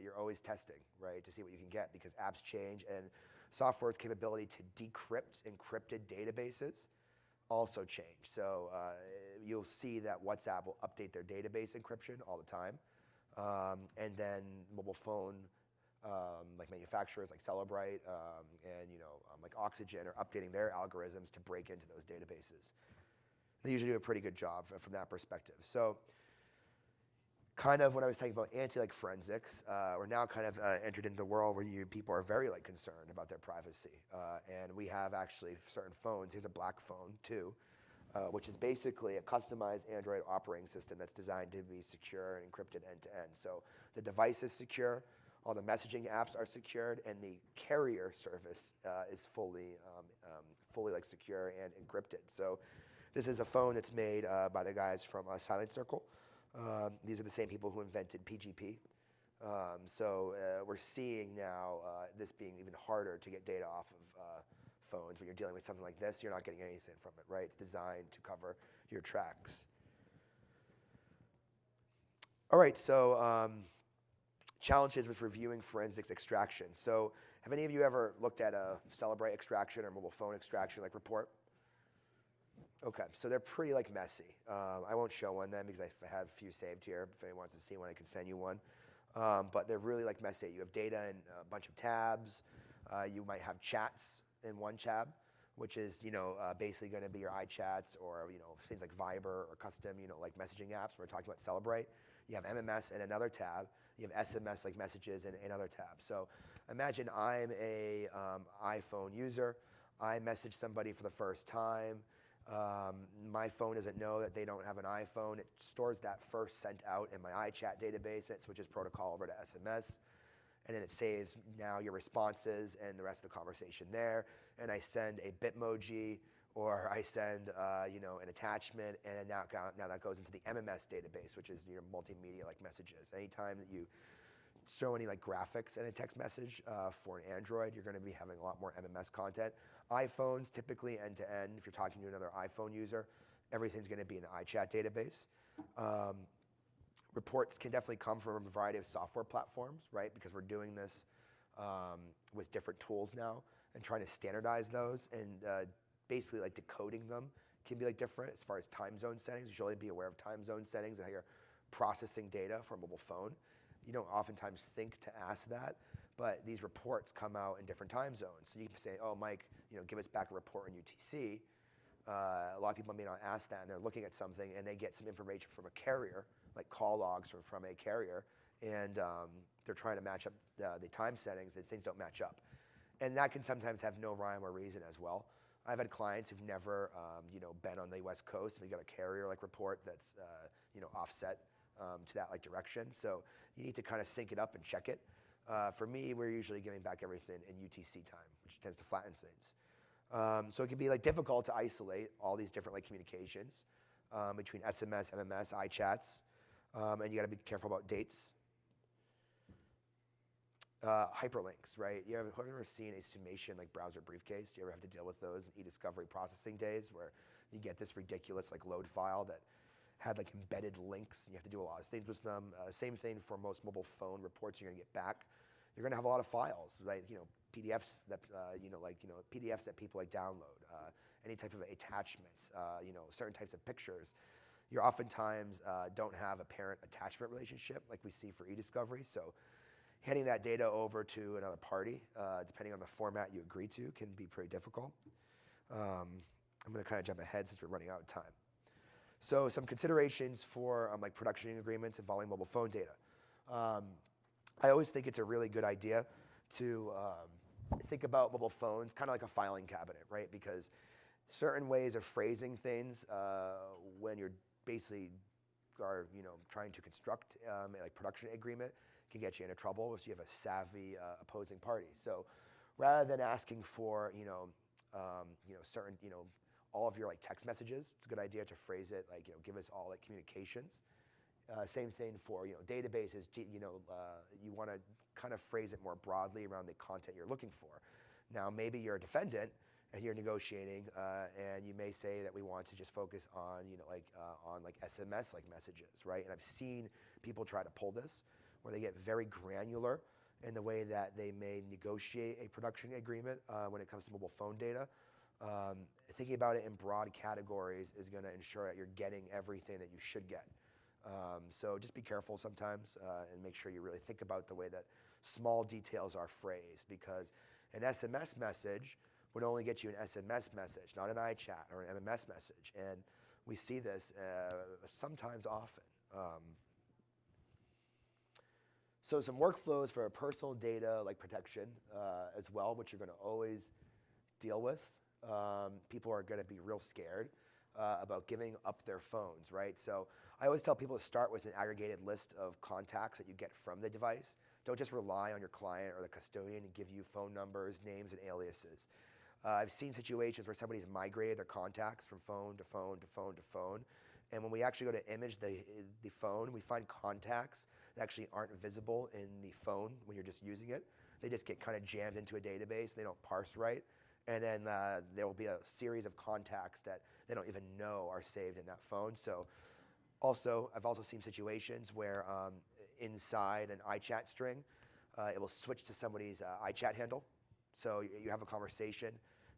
You're always testing, right, to see what you can get, because apps change, and software's capability to decrypt encrypted databases also change. So you'll see that WhatsApp will update their database encryption all the time. And then mobile phone, manufacturers like Celebrite and like Oxygen are updating their algorithms to break into those databases. They usually do a pretty good job from that perspective. So kind of when I was talking about forensics, we're now kind of entered into the world where people are very concerned about their privacy. And we have actually certain phones. Here's a black phone too. Which is basically a customized Android operating system that's designed to be secure and encrypted end-to-end. So the device is secure, all the messaging apps are secured, and the carrier service is fully secure and encrypted. So this is a phone that's made by the guys from Silent Circle. These are the same people who invented PGP. So we're seeing now this being even harder to get data off of phones. When you're dealing with something like this, you're not getting anything from it, right? It's designed to cover your tracks. All right, so challenges with reviewing forensics extraction. So have any of you ever looked at a Celebrate extraction or mobile phone extraction report? Okay, so they're pretty messy. I won't show one then because I have a few saved here. If anyone wants to see one, I can send you one. But they're really messy. You have data in a bunch of tabs. You might have chats in one tab, which is basically going to be your iChats or things like Viber or custom messaging apps. We're talking about Celebrate. You have MMS in another tab. You have SMS messages in another tab. So imagine I'm a iPhone user. I message somebody for the first time. My phone doesn't know that they don't have an iPhone. It stores that first sent out in my iChat database, and it switches protocol over to SMS. And then it saves now your responses and the rest of the conversation there. And I send a Bitmoji, or I send an attachment, and now that goes into the MMS database, which is your multimedia messages. Anytime that you throw any graphics in a text message for an Android, you're going to be having a lot more MMS content. iPhones typically end to end. If you're talking to another iPhone user, everything's going to be in the iChat database. Reports can definitely come from a variety of software platforms, right? Because we're doing this with different tools now and trying to standardize those, and basically decoding them can be different as far as time zone settings. You should always be aware of time zone settings and how you're processing data for a mobile phone. You don't oftentimes think to ask that, but these reports come out in different time zones. So you can say, oh, Mike, give us back a report on UTC. A lot of people may not ask that, and they're looking at something, and they get some information from a carrier, like call logs from a carrier, and they're trying to match up the time settings, and things don't match up. And that can sometimes have no rhyme or reason as well. I've had clients who've never, been on the West Coast, and we got a carrier report that's, offset to that direction. So you need to kind of sync it up and check it. For me, we're usually giving back everything in UTC time, which tends to flatten things. So it can be difficult to isolate all these different communications between SMS, MMS, iChats, and you got to be careful about dates. Hyperlinks, right? Have you ever seen a summation browser briefcase? Do you ever have to deal with those in e-discovery processing days where you get this ridiculous load file that had embedded links, and you have to do a lot of things with them? Same thing for most mobile phone reports you're gonna get back. You're gonna have a lot of files, right? PDFs that PDFs that people download, any type of attachments, certain types of pictures. You oftentimes don't have a parent attachment relationship like we see for e-discovery. So handing that data over to another party, depending on the format you agree to, can be pretty difficult. I'm gonna kind of jump ahead since we're running out of time. So some considerations for production agreements involving mobile phone data. I always think it's a really good idea to think about mobile phones kind of like a filing cabinet, right? Because certain ways of phrasing things when you're basically trying to construct a production agreement can get you into trouble if you have a savvy opposing party. So rather than asking for certain all of your text messages, it's a good idea to phrase it give us all communications. Same thing for databases. You want to kind of phrase it more broadly around the content you're looking for. Now maybe you're a defendant and you're negotiating, and you may say that we want to just focus on SMS messages, right? And I've seen people try to pull this, where they get very granular in the way that they may negotiate a production agreement when it comes to mobile phone data. Thinking about it in broad categories is going to ensure that you're getting everything that you should get. So just be careful sometimes and make sure you really think about the way that small details are phrased, because an SMS message would only get you an SMS message, not an iChat or an MMS message. And we see this sometimes often. So some workflows for personal data protection as well, which you're going to always deal with. People are going to be real scared about giving up their phones, right? So I always tell people to start with an aggregated list of contacts that you get from the device. Don't just rely on your client or the custodian to give you phone numbers, names, and aliases. I've seen situations where somebody's migrated their contacts from phone to phone to phone to phone. And when we actually go to image the phone, we find contacts that actually aren't visible in the phone when you're just using it. They just get kind of jammed into a database. They don't parse right. And then there will be a series of contacts that they don't even know are saved in that phone. So I've also seen situations where inside an iChat string, it will switch to somebody's iChat handle. So you have a conversation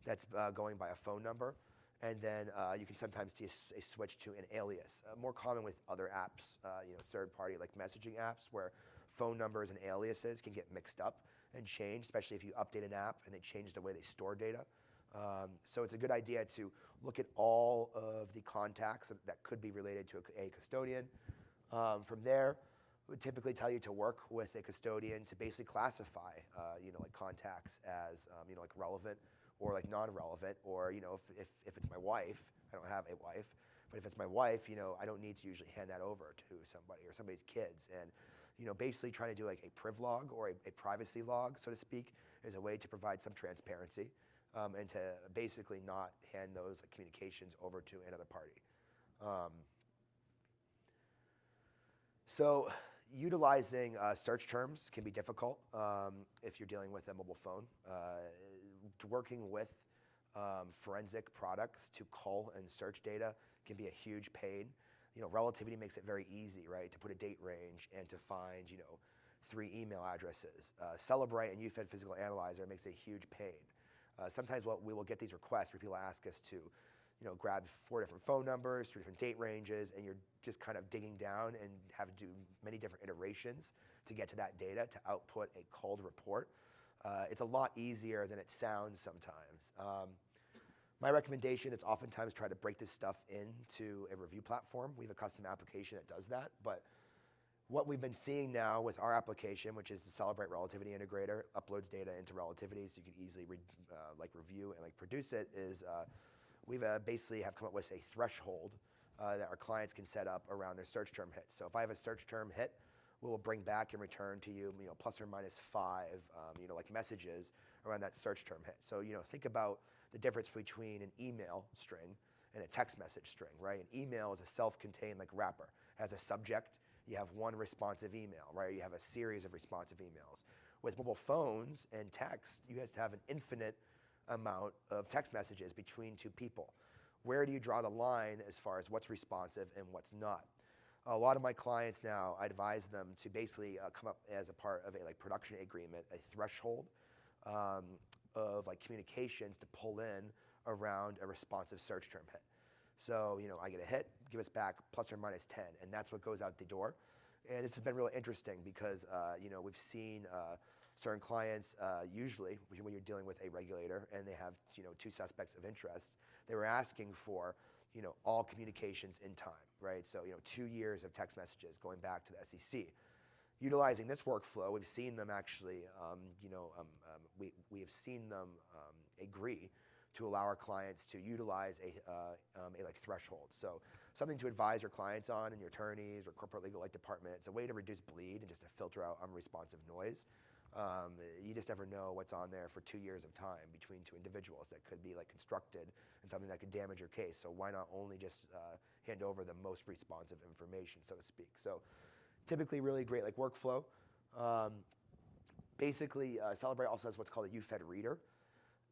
that's going by a phone number, and then you can sometimes do a switch to an alias. More common with other apps, third-party messaging apps, where phone numbers and aliases can get mixed up and changed, especially if you update an app and they change the way they store data. So it's a good idea to look at all of the contacts that could be related to a custodian. From there, we would typically tell you to work with a custodian to basically classify, contacts as, relevant or non-relevant. Or, if it's my wife, I don't have a wife, but if it's my wife, I don't need to usually hand that over to somebody or somebody's kids. And, basically trying to do a priv log or a privacy log, so to speak, is a way to provide some transparency and to basically not hand those communications over to another party. So utilizing search terms can be difficult if you're dealing with a mobile phone. Working with forensic products to cull and search data can be a huge pain. Relativity makes it very easy, right, to put a date range and to find, 3 email addresses. Celebrate and UFED Physical Analyzer makes a huge pain. Sometimes we will get these requests where people ask us to, grab 4 different phone numbers, 3 different date ranges, and you're just kind of digging down and have to do many different iterations to get to that data to output a called report. It's a lot easier than it sounds sometimes. My recommendation is oftentimes try to break this stuff into a review platform. We have a custom application that does that, but what we've been seeing now with our application, which is the Celebrate Relativity Integrator, uploads data into Relativity so you can easily review and produce it, is we've basically have come up with a threshold that our clients can set up around their search term hits. So if I have a search term hit, we will bring back and return to you, plus or minus 5, messages around that search term hit. So, think about the difference between an email string and a text message string, right? An email is a self-contained wrapper. It has a subject. You have one responsive email, right? You have a series of responsive emails. With mobile phones and text, you guys have an infinite amount of text messages between 2 people. Where do you draw the line as far as what's responsive and what's not? A lot of my clients now, I advise them to basically come up as a part of a production agreement, a threshold of communications to pull in around a responsive search term hit. So, I get a hit, give us back plus or minus 10, and that's what goes out the door. And this has been really interesting because, we've seen certain clients, usually when you're dealing with a regulator and they have, 2 suspects of interest, they were asking for, all communications in time, right? So, 2 years of text messages going back to the SEC. Utilizing this workflow, we've seen them actually, we have seen them agree to allow our clients to utilize a threshold. So something to advise your clients on and your attorneys or corporate legal department. It's a way to reduce bleed and just to filter out unresponsive noise. You just never know what's on there for 2 years of time between 2 individuals that could be constructed and something that could damage your case. So why not only just hand over the most responsive information, so to speak. So typically really great workflow. Basically, Celebrate also has what's called a UFED reader.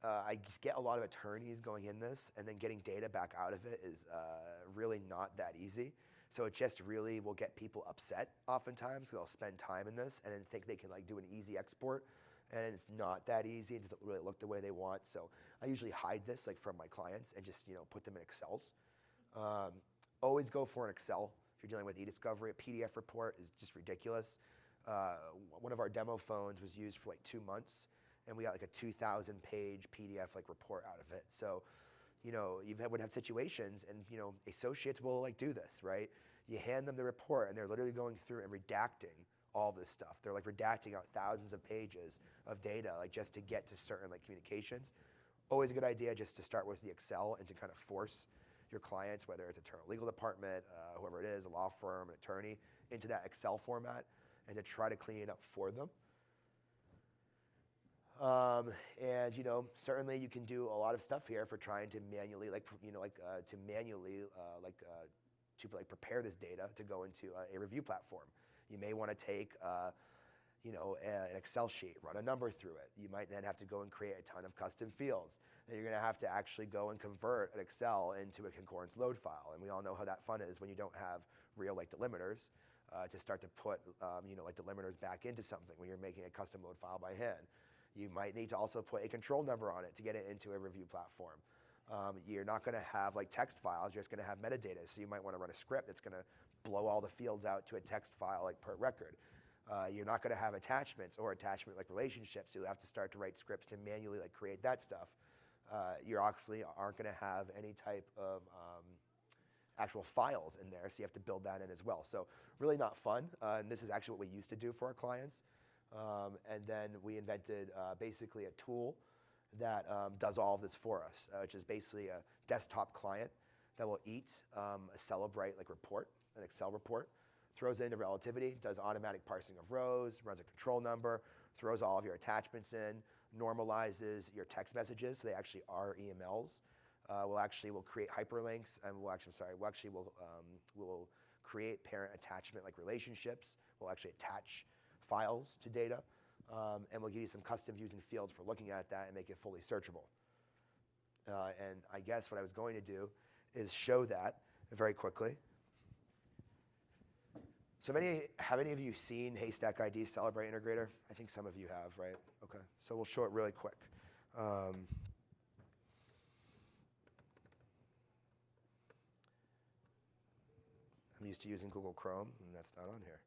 I get a lot of attorneys going in this, and then getting data back out of it is really not that easy. So it just really will get people upset oftentimes because they'll spend time in this and then think they can do an easy export, and it's not that easy. It doesn't really look the way they want. So I usually hide this from my clients and just put them in Excels. Always go for an Excel if you're dealing with e-discovery. A PDF report is just ridiculous. One of our demo phones was used for 2 months, and we got a 2,000-page PDF report out of it. So, you would have situations, and associates will do this, right? You hand them the report, and they're literally going through and redacting all this stuff. They're redacting out thousands of pages of data, just to get to certain communications. Always a good idea just to start with the Excel and to kind of force your clients, whether it's internal legal department, whoever it is, a law firm, an attorney, into that Excel format and to try to clean it up for them. And certainly you can do a lot of stuff here for trying to manually, prepare this data to go into a review platform. You may want to take, an Excel sheet, run a number through it. You might then have to go and create a ton of custom fields. Then you're going to have to actually go and convert an Excel into a concurrence load file. And we all know how that fun is when you don't have real delimiters to start to put, delimiters back into something when you're making a custom load file by hand. You might need to also put a control number on it to get it into a review platform. You're not going to have text files, you're just going to have metadata. So you might want to run a script that's going to blow all the fields out to a text file per record. You're not going to have attachments or attachment relationships. You'll have to start to write scripts to manually create that stuff. You actually aren't going to have any type of actual files in there, so you have to build that in as well. So really not fun. And this is actually what we used to do for our clients. And then we invented basically a tool that does all of this for us, which is basically a desktop client that will eat a Celebrate report, an Excel report, throws it into Relativity, does automatic parsing of rows, runs a control number, throws all of your attachments in, normalizes your text messages so they actually are EMLs. We'll create hyperlinks, and we'll create parent attachment relationships. We'll actually attach files to data, and we'll give you some custom views and fields for looking at that and make it fully searchable. And I guess what I was going to do is show that very quickly. So have any of you seen Haystack ID's Celebrate Integrator? I think some of you have, right? Okay, so we'll show it really quick. I'm used to using Google Chrome, and that's not on here.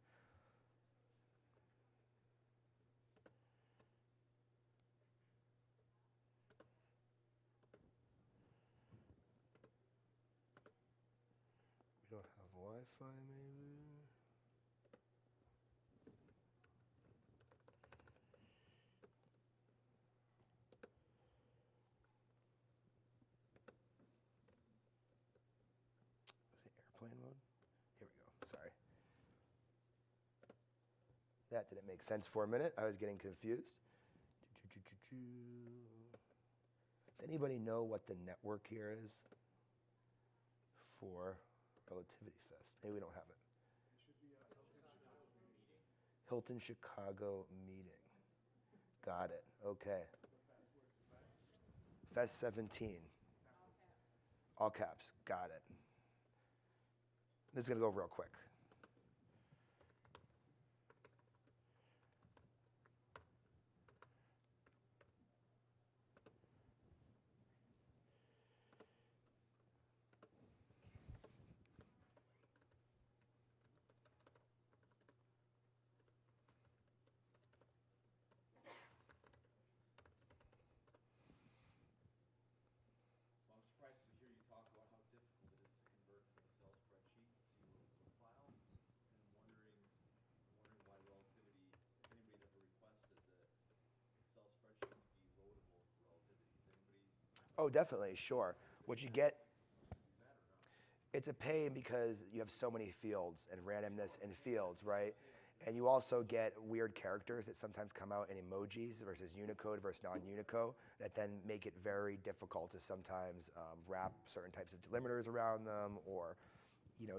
We don't have Wi-Fi, maybe? Is it airplane mode? Here we go, sorry. That didn't make sense for a minute. I was getting confused. Does anybody know what the network here is for Relativity Fest? Maybe we don't have it. Hilton Chicago meeting. Got it. Okay. Fest 17. All caps. Got it. This is going to go real quick. So I'm surprised to hear you talk about how difficult it is to convert an Excel spreadsheet to a file. And I'm wondering why Relativity, if anybody ever requested that Excel spreadsheets be loadable for Relativity. Is anybody Oh, definitely. Sure. What you get, do that or not? it's a pain because you have so many fields and randomness in fields, right? And you also get weird characters that sometimes come out in emojis versus Unicode versus non-Unicode that then make it very difficult to sometimes wrap certain types of delimiters around them, or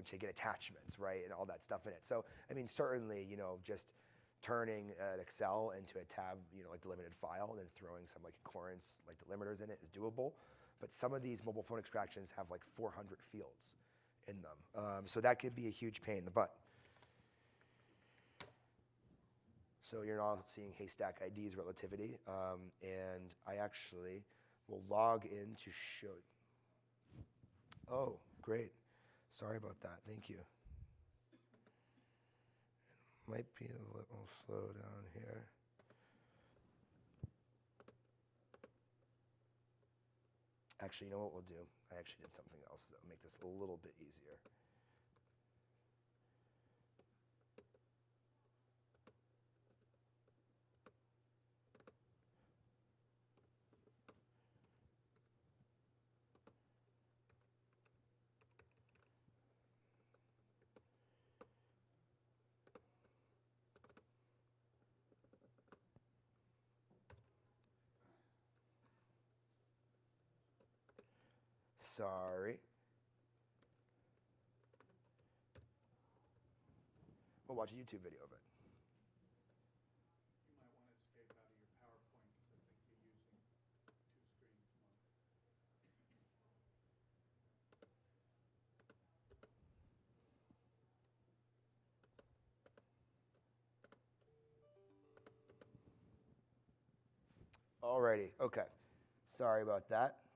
to get attachments, right, and all that stuff in it. So, I mean, certainly, just turning an Excel into a tab, like delimited file, and then throwing some like concurrence, like delimiters in it is doable. But some of these mobile phone extractions have like 400 fields in them. So that could be a huge pain in the butt. So you're now seeing Haystack ID's Relativity, and I actually will log in to show. Oh, great. Sorry about that. Thank you. It might be a little slow down here. Actually, you know what we'll do? I actually did something else that will make this a little bit easier. Sorry. We'll watch a YouTube video of it. You might want to escape out of your PowerPoint because I think you're using two screens. Alrighty, okay. Sorry about that.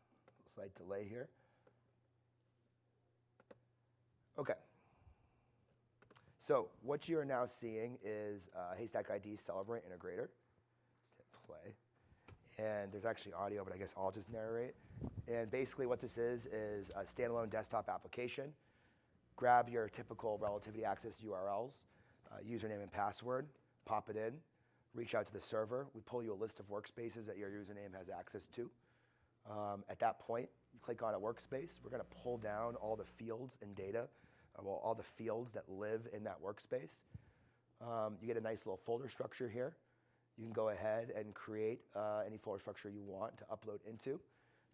Slight delay here. Okay. So what you are now seeing is Haystack ID's Celebrate Integrator. Just hit play. And there's actually audio, but I guess I'll just narrate. And basically what this is a standalone desktop application. Grab your typical Relativity Access URLs, username and password, pop it in, reach out to the server. We pull you a list of workspaces that your username has access to. At that point, you click on a workspace. We're going to pull down all the fields and data, all the fields that live in that workspace. You get a nice little folder structure here. You can go ahead and create any folder structure you want to upload into.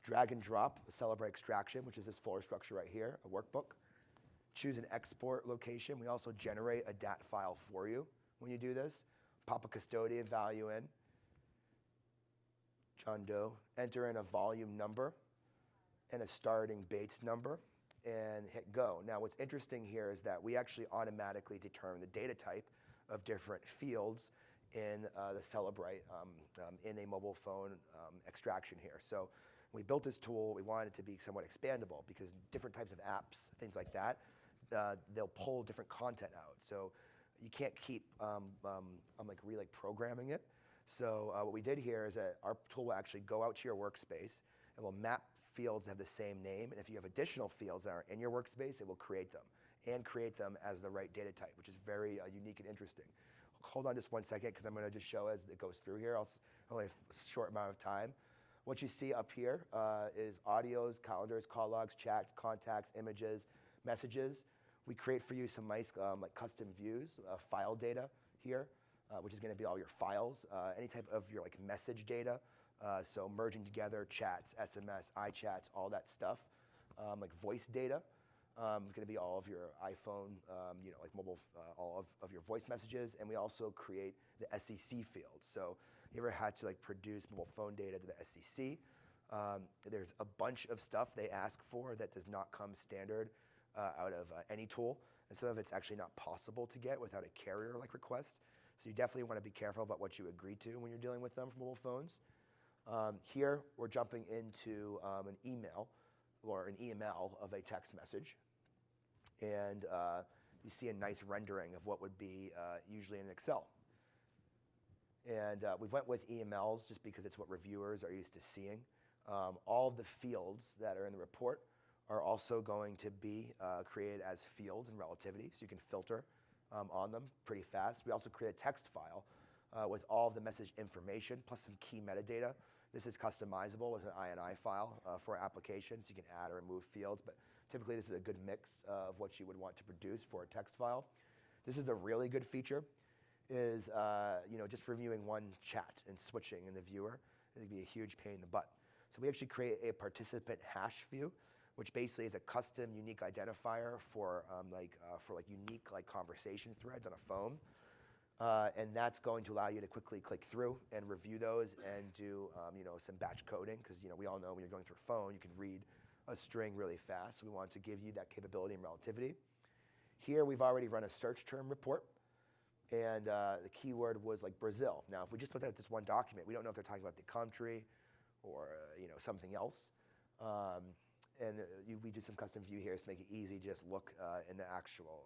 Drag and drop a Celebrate extraction, which is this folder structure right here, a workbook. Choose an export location. We also generate a DAT file for you when you do this. Pop a custodian value in. John Doe. Enter in a volume number and a starting Bates number and hit go. Now what's interesting here is that we actually automatically determine the data type of different fields in the Celebrate in a mobile phone extraction here. So we built this tool. We wanted it to be somewhat expandable because different types of apps, things like that, they'll pull different content out. So you can't keep like programming it. So what we did here is that our tool will actually go out to your workspace and will map fields that have the same name. And if you have additional fields that are in your workspace, it will create them and create them as the right data type, which is very unique and interesting. Hold on just 1 second, because I'm going to just show as it goes through here. I'll only have a short amount of time. What you see up here is audios, calendars, call logs, chats, contacts, images, messages. We create for you some nice like custom views, file data here, which is going to be all your files, any type of your like message data. So merging together chats, SMS, iChats, all that stuff, like voice data. It's going to be all of your iPhone, like mobile, all of your voice messages, and we also create the SEC field. So you ever had to like produce mobile phone data to the SEC? There's a bunch of stuff they ask for that does not come standard out of any tool, and some of it's actually not possible to get without a carrier-like request. So you definitely want to be careful about what you agree to when you're dealing with them for mobile phones. Here, we're jumping into an email or an EML of a text message. And you see a nice rendering of what would be usually in Excel. And we went with EMLs just because it's what reviewers are used to seeing. All of the fields that are in the report are also going to be created as fields in Relativity, so you can filter on them pretty fast. We also create a text file with all of the message information plus some key metadata. This is customizable with an INI file for applications. You can add or remove fields, but typically this is a good mix of what you would want to produce for a text file. This is a really good feature, is just reviewing one chat and switching in the viewer. It would be a huge pain in the butt. So we actually create a participant hash view, which basically is a custom unique identifier for unique like conversation threads on a phone. And that's going to allow you to quickly click through and review those and do some batch coding, because we all know when you're going through a phone, you can read a string really fast. So we wanted to give you that capability in Relativity. Here we've already run a search term report, and the keyword was like Brazil. Now, if we just looked at this one document, we don't know if they're talking about the country or something else. We do some custom view here to make it easy to just look in the actual,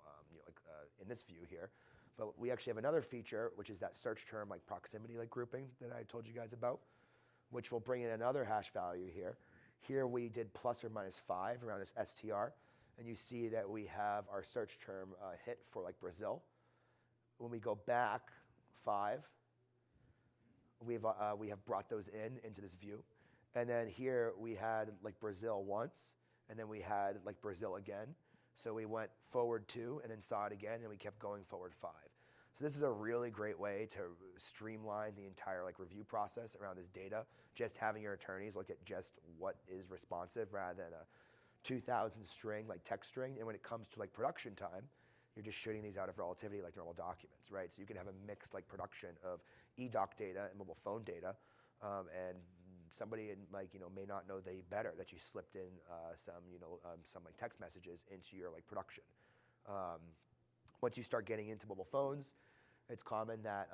in this view here. But we actually have another feature, which is that search term like proximity like grouping that I told you guys about, which will bring in another hash value here. Here we did plus or minus 5 around this STR, and you see that we have our search term hit for like Brazil. When we go back 5, we have brought those into this view. And then here we had like Brazil once, and then we had like Brazil again. So we went forward 2 and then saw it again, and we kept going forward 5. So this is a really great way to streamline the entire like review process around this data. Just having your attorneys look at just what is responsive rather than a 2,000 string like text string. And when it comes to like production time, you're just shooting these out of Relativity like normal documents, right? So you can have a mixed like production of eDoc data and mobile phone data, and somebody may not know better that you slipped in some like text messages into your like production. Once you start getting into mobile phones, it's common that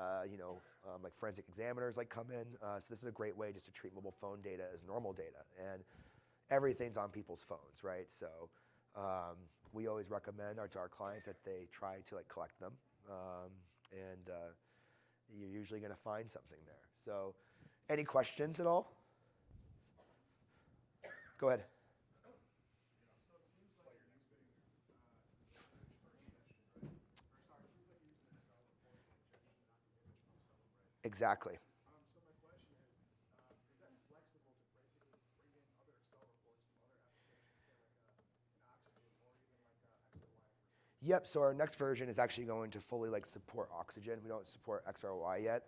like forensic examiners like come in. So this is a great way just to treat mobile phone data as normal data, and everything's on people's phones, right? So we always recommend to our clients that they try to like collect them, and you're usually going to find something there. So, any questions at all? Go ahead. So it seems like you're using image for ingestion, right? Or sorry, it seems like you're using Excel report for ingestion, not the image from Celebrate. Exactly. So my question is that flexible to basically bring in other Excel reports from other applications, say like an Oxygen or even like XOY? Yep, so our next version is actually going to fully like support Oxygen. We don't support XRY yet.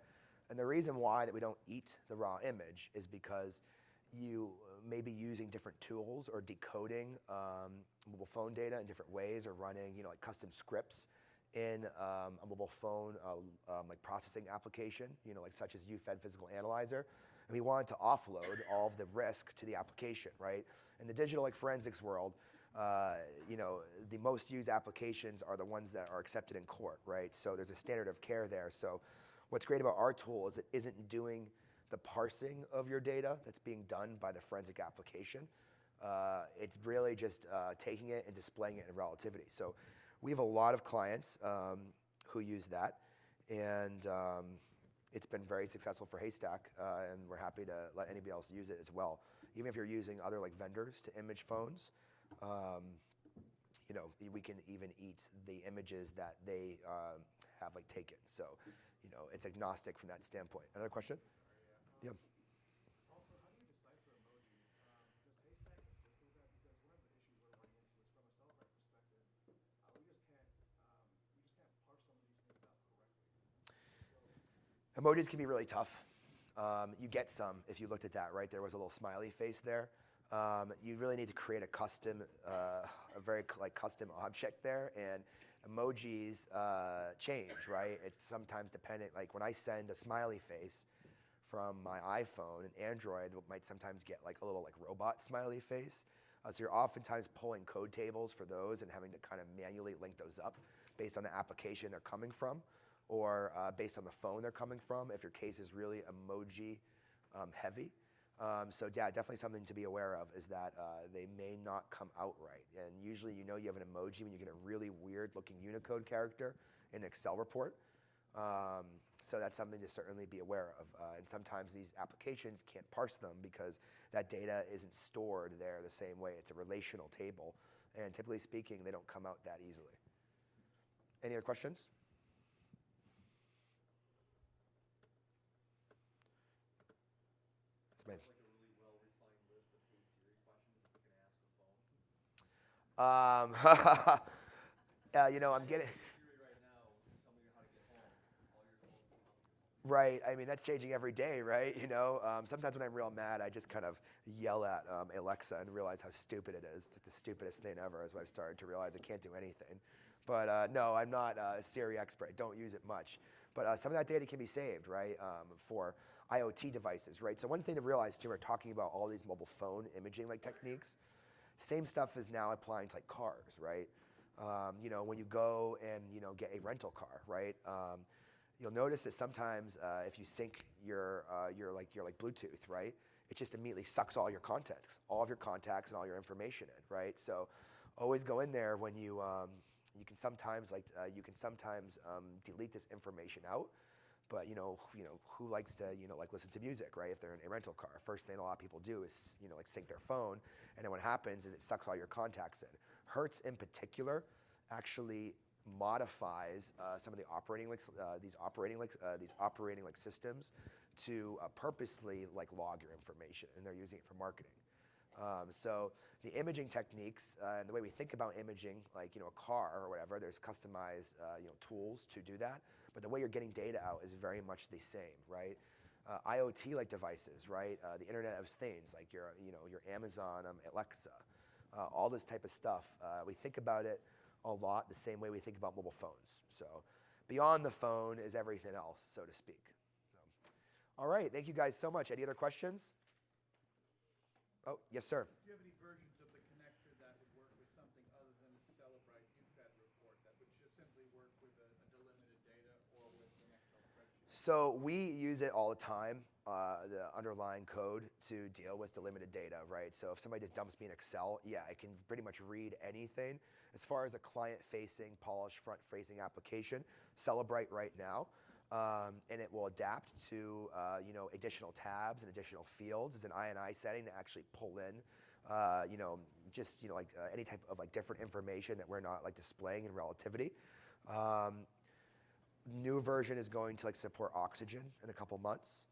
And the reason why that we don't eat the raw image is because you may be using different tools or decoding mobile phone data in different ways, or running like custom scripts in a mobile phone like processing application, like such as UFED Physical Analyzer. And we wanted to offload all of the risk to the application, right? In the digital like forensics world, the most used applications are the ones that are accepted in court, right? So there's a standard of care there. So what's great about our tool is it isn't doing the parsing of your data that's being done by the forensic application. It's really just taking it and displaying it in Relativity. So We have a lot of clients who use that, and it's been very successful for Haystack, and we're happy to let anybody else use it as well. Even if you're using other like vendors to image phones, you know, we can even eat the images that they have like taken. So, you know, it's agnostic from that standpoint. Another question? Yeah. Also, how do you decipher emojis? Does Haystack assist with that? Because one of the issues we're running into is from a Celebrite perspective, we just can't parse some of these things out correctly. Emojis can be really tough. You get some if you looked at that, right? There was a little smiley face there. You really need to create a custom, a very like custom object there, and emojis change, right? It's sometimes dependent. Like when I send a smiley face from my iPhone, and Android might sometimes get like a little like robot smiley face. So you're oftentimes pulling code tables for those and having to kind of manually link those up based on the application they're coming from, or based on the phone they're coming from, if your case is really emoji heavy. So yeah, definitely something to be aware of is that they may not come out right. And usually you know you have an emoji when you get a really weird looking Unicode character in an Excel report. So that's something to certainly be aware of. And sometimes these applications can't parse them because that data isn't stored there the same way. It's a relational table. And typically speaking, they don't come out that easily. Any other questions? Like a really well-refined list of Hey Siri questions that you can ask a phone. You know, I'm getting... Hey Siri right now, tell me how to get home. All your phone will tell you. Right. I mean, that's changing every day, right? You know, sometimes when I'm real mad, I just kind of yell at Alexa and realize how stupid it is. It's like the stupidest thing ever as I've started to realize I can't do anything. But no, I'm not a Siri expert. I don't use it much. But some of that data can be saved, right, for IoT devices, right? So one thing to realize, too, we're talking about all these mobile phone imaging like techniques. Same stuff is now applying to like cars, right? You know, when you go and, you know, get a rental car, right? You'll notice that sometimes if you sync your Bluetooth, right, it just immediately sucks all your contacts, all of your contacts and all your information in, right? So always go in there when you you can sometimes delete this information out. But you know who likes to like listen to music, right? If they're in a rental car, first thing a lot of people do is like sync their phone, and then what happens is it sucks all your contacts in. Hertz in particular actually modifies some of the these operating systems to purposely like log your information, and they're using it for marketing. So the imaging techniques and the way we think about imaging, like a car or whatever, there's customized tools to do that. But the way you're getting data out is very much the same, right? IoT like devices, right? The Internet of Things, like your Amazon Alexa, all this type of stuff. We think about it a lot the same way we think about mobile phones. So beyond the phone is everything else, so to speak. So, all right, thank you guys so much. Any other questions? Oh, yes, sir. Do you have any versions of the connector that would work with something other than a Celebrite UFED report that would just simply work with a delimited data or with an Excel spreadsheet? So we use it all the time, the underlying code to deal with delimited data, right? So if somebody just dumps me an Excel, yeah, I can pretty much read anything. As far as a client-facing, polished, front-facing application, Celebrite right now, and it will adapt to additional tabs and additional fields as an INI setting to actually pull in any type of like different information that we're not like displaying in Relativity. New version is going to like support oxygen in a couple months,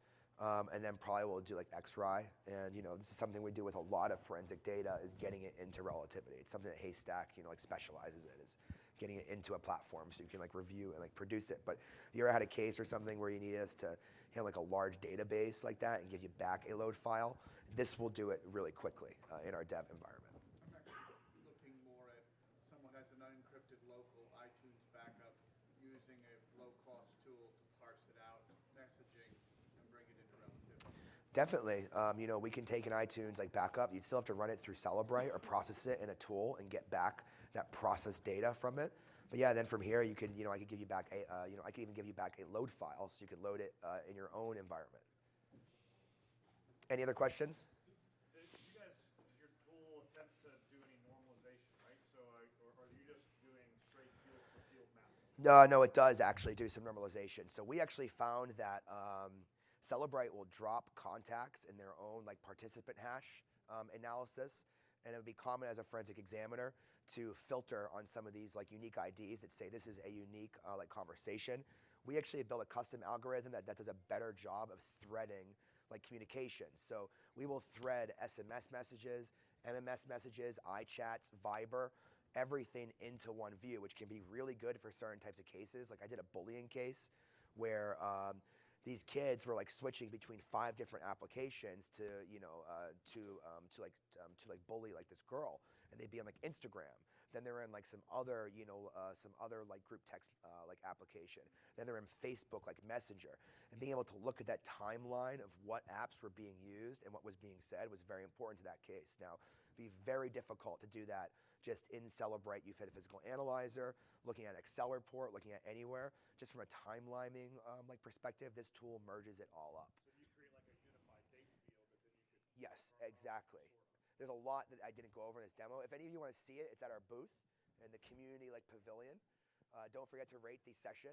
and then probably we'll do like X-ray. And this is something we do with a lot of forensic data, is getting it into Relativity. It's something that Haystack like specializes in, is getting it into a platform so you can like review and like produce it. But if you ever had a case or something where you need us to handle like a large database like that and give you back a load file, this will do it really quickly in our dev environment. I'm actually looking more at someone has an unencrypted local iTunes backup using a low-cost tool to parse it out, messaging, and bring it into Relativity. Definitely. We can take an iTunes like backup. You'd still have to run it through Celebrite or process it in a tool and get back that processed data from it. But yeah, then from here you could, I could give you back I could even give you back a load file so you could load it in your own environment. Any other questions? Does your tool attempt to do any normalization, right? So, or are you just doing straight No, it does actually do some normalization. So we actually found that Celebrite will drop contacts in their own like participant hash analysis, and it would be common as a forensic examiner to filter on some of these like unique IDs that say this is a unique like conversation. We actually built a custom algorithm that does a better job of threading like communication. So we will thread SMS messages, MMS messages, iChats, Viber, everything into one view, which can be really good for certain types of cases. Like I did a bullying case where these kids were like switching between 5 different applications to like bully like this girl, and they'd be on like Instagram. Then they're in like some other like group text like application. Then they're in Facebook like Messenger, and being able to look at that timeline of what apps were being used and what was being said was very important to that case. Now, it'd be very difficult to do that just in Celebrite. You've had a physical analyzer, looking at Excel report, looking at anywhere. Just from a timelining like perspective, this tool merges it all up. So you create like a unified date field that then you could. Yes, exactly. There's a lot that I didn't go over in this demo. If any of you want to see it, it's at our booth in the community like pavilion. Don't forget to rate the session,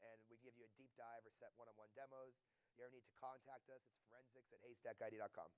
and we give you a deep dive or set one-on-one demos. You ever need to contact us, it's forensics@haystackid.com.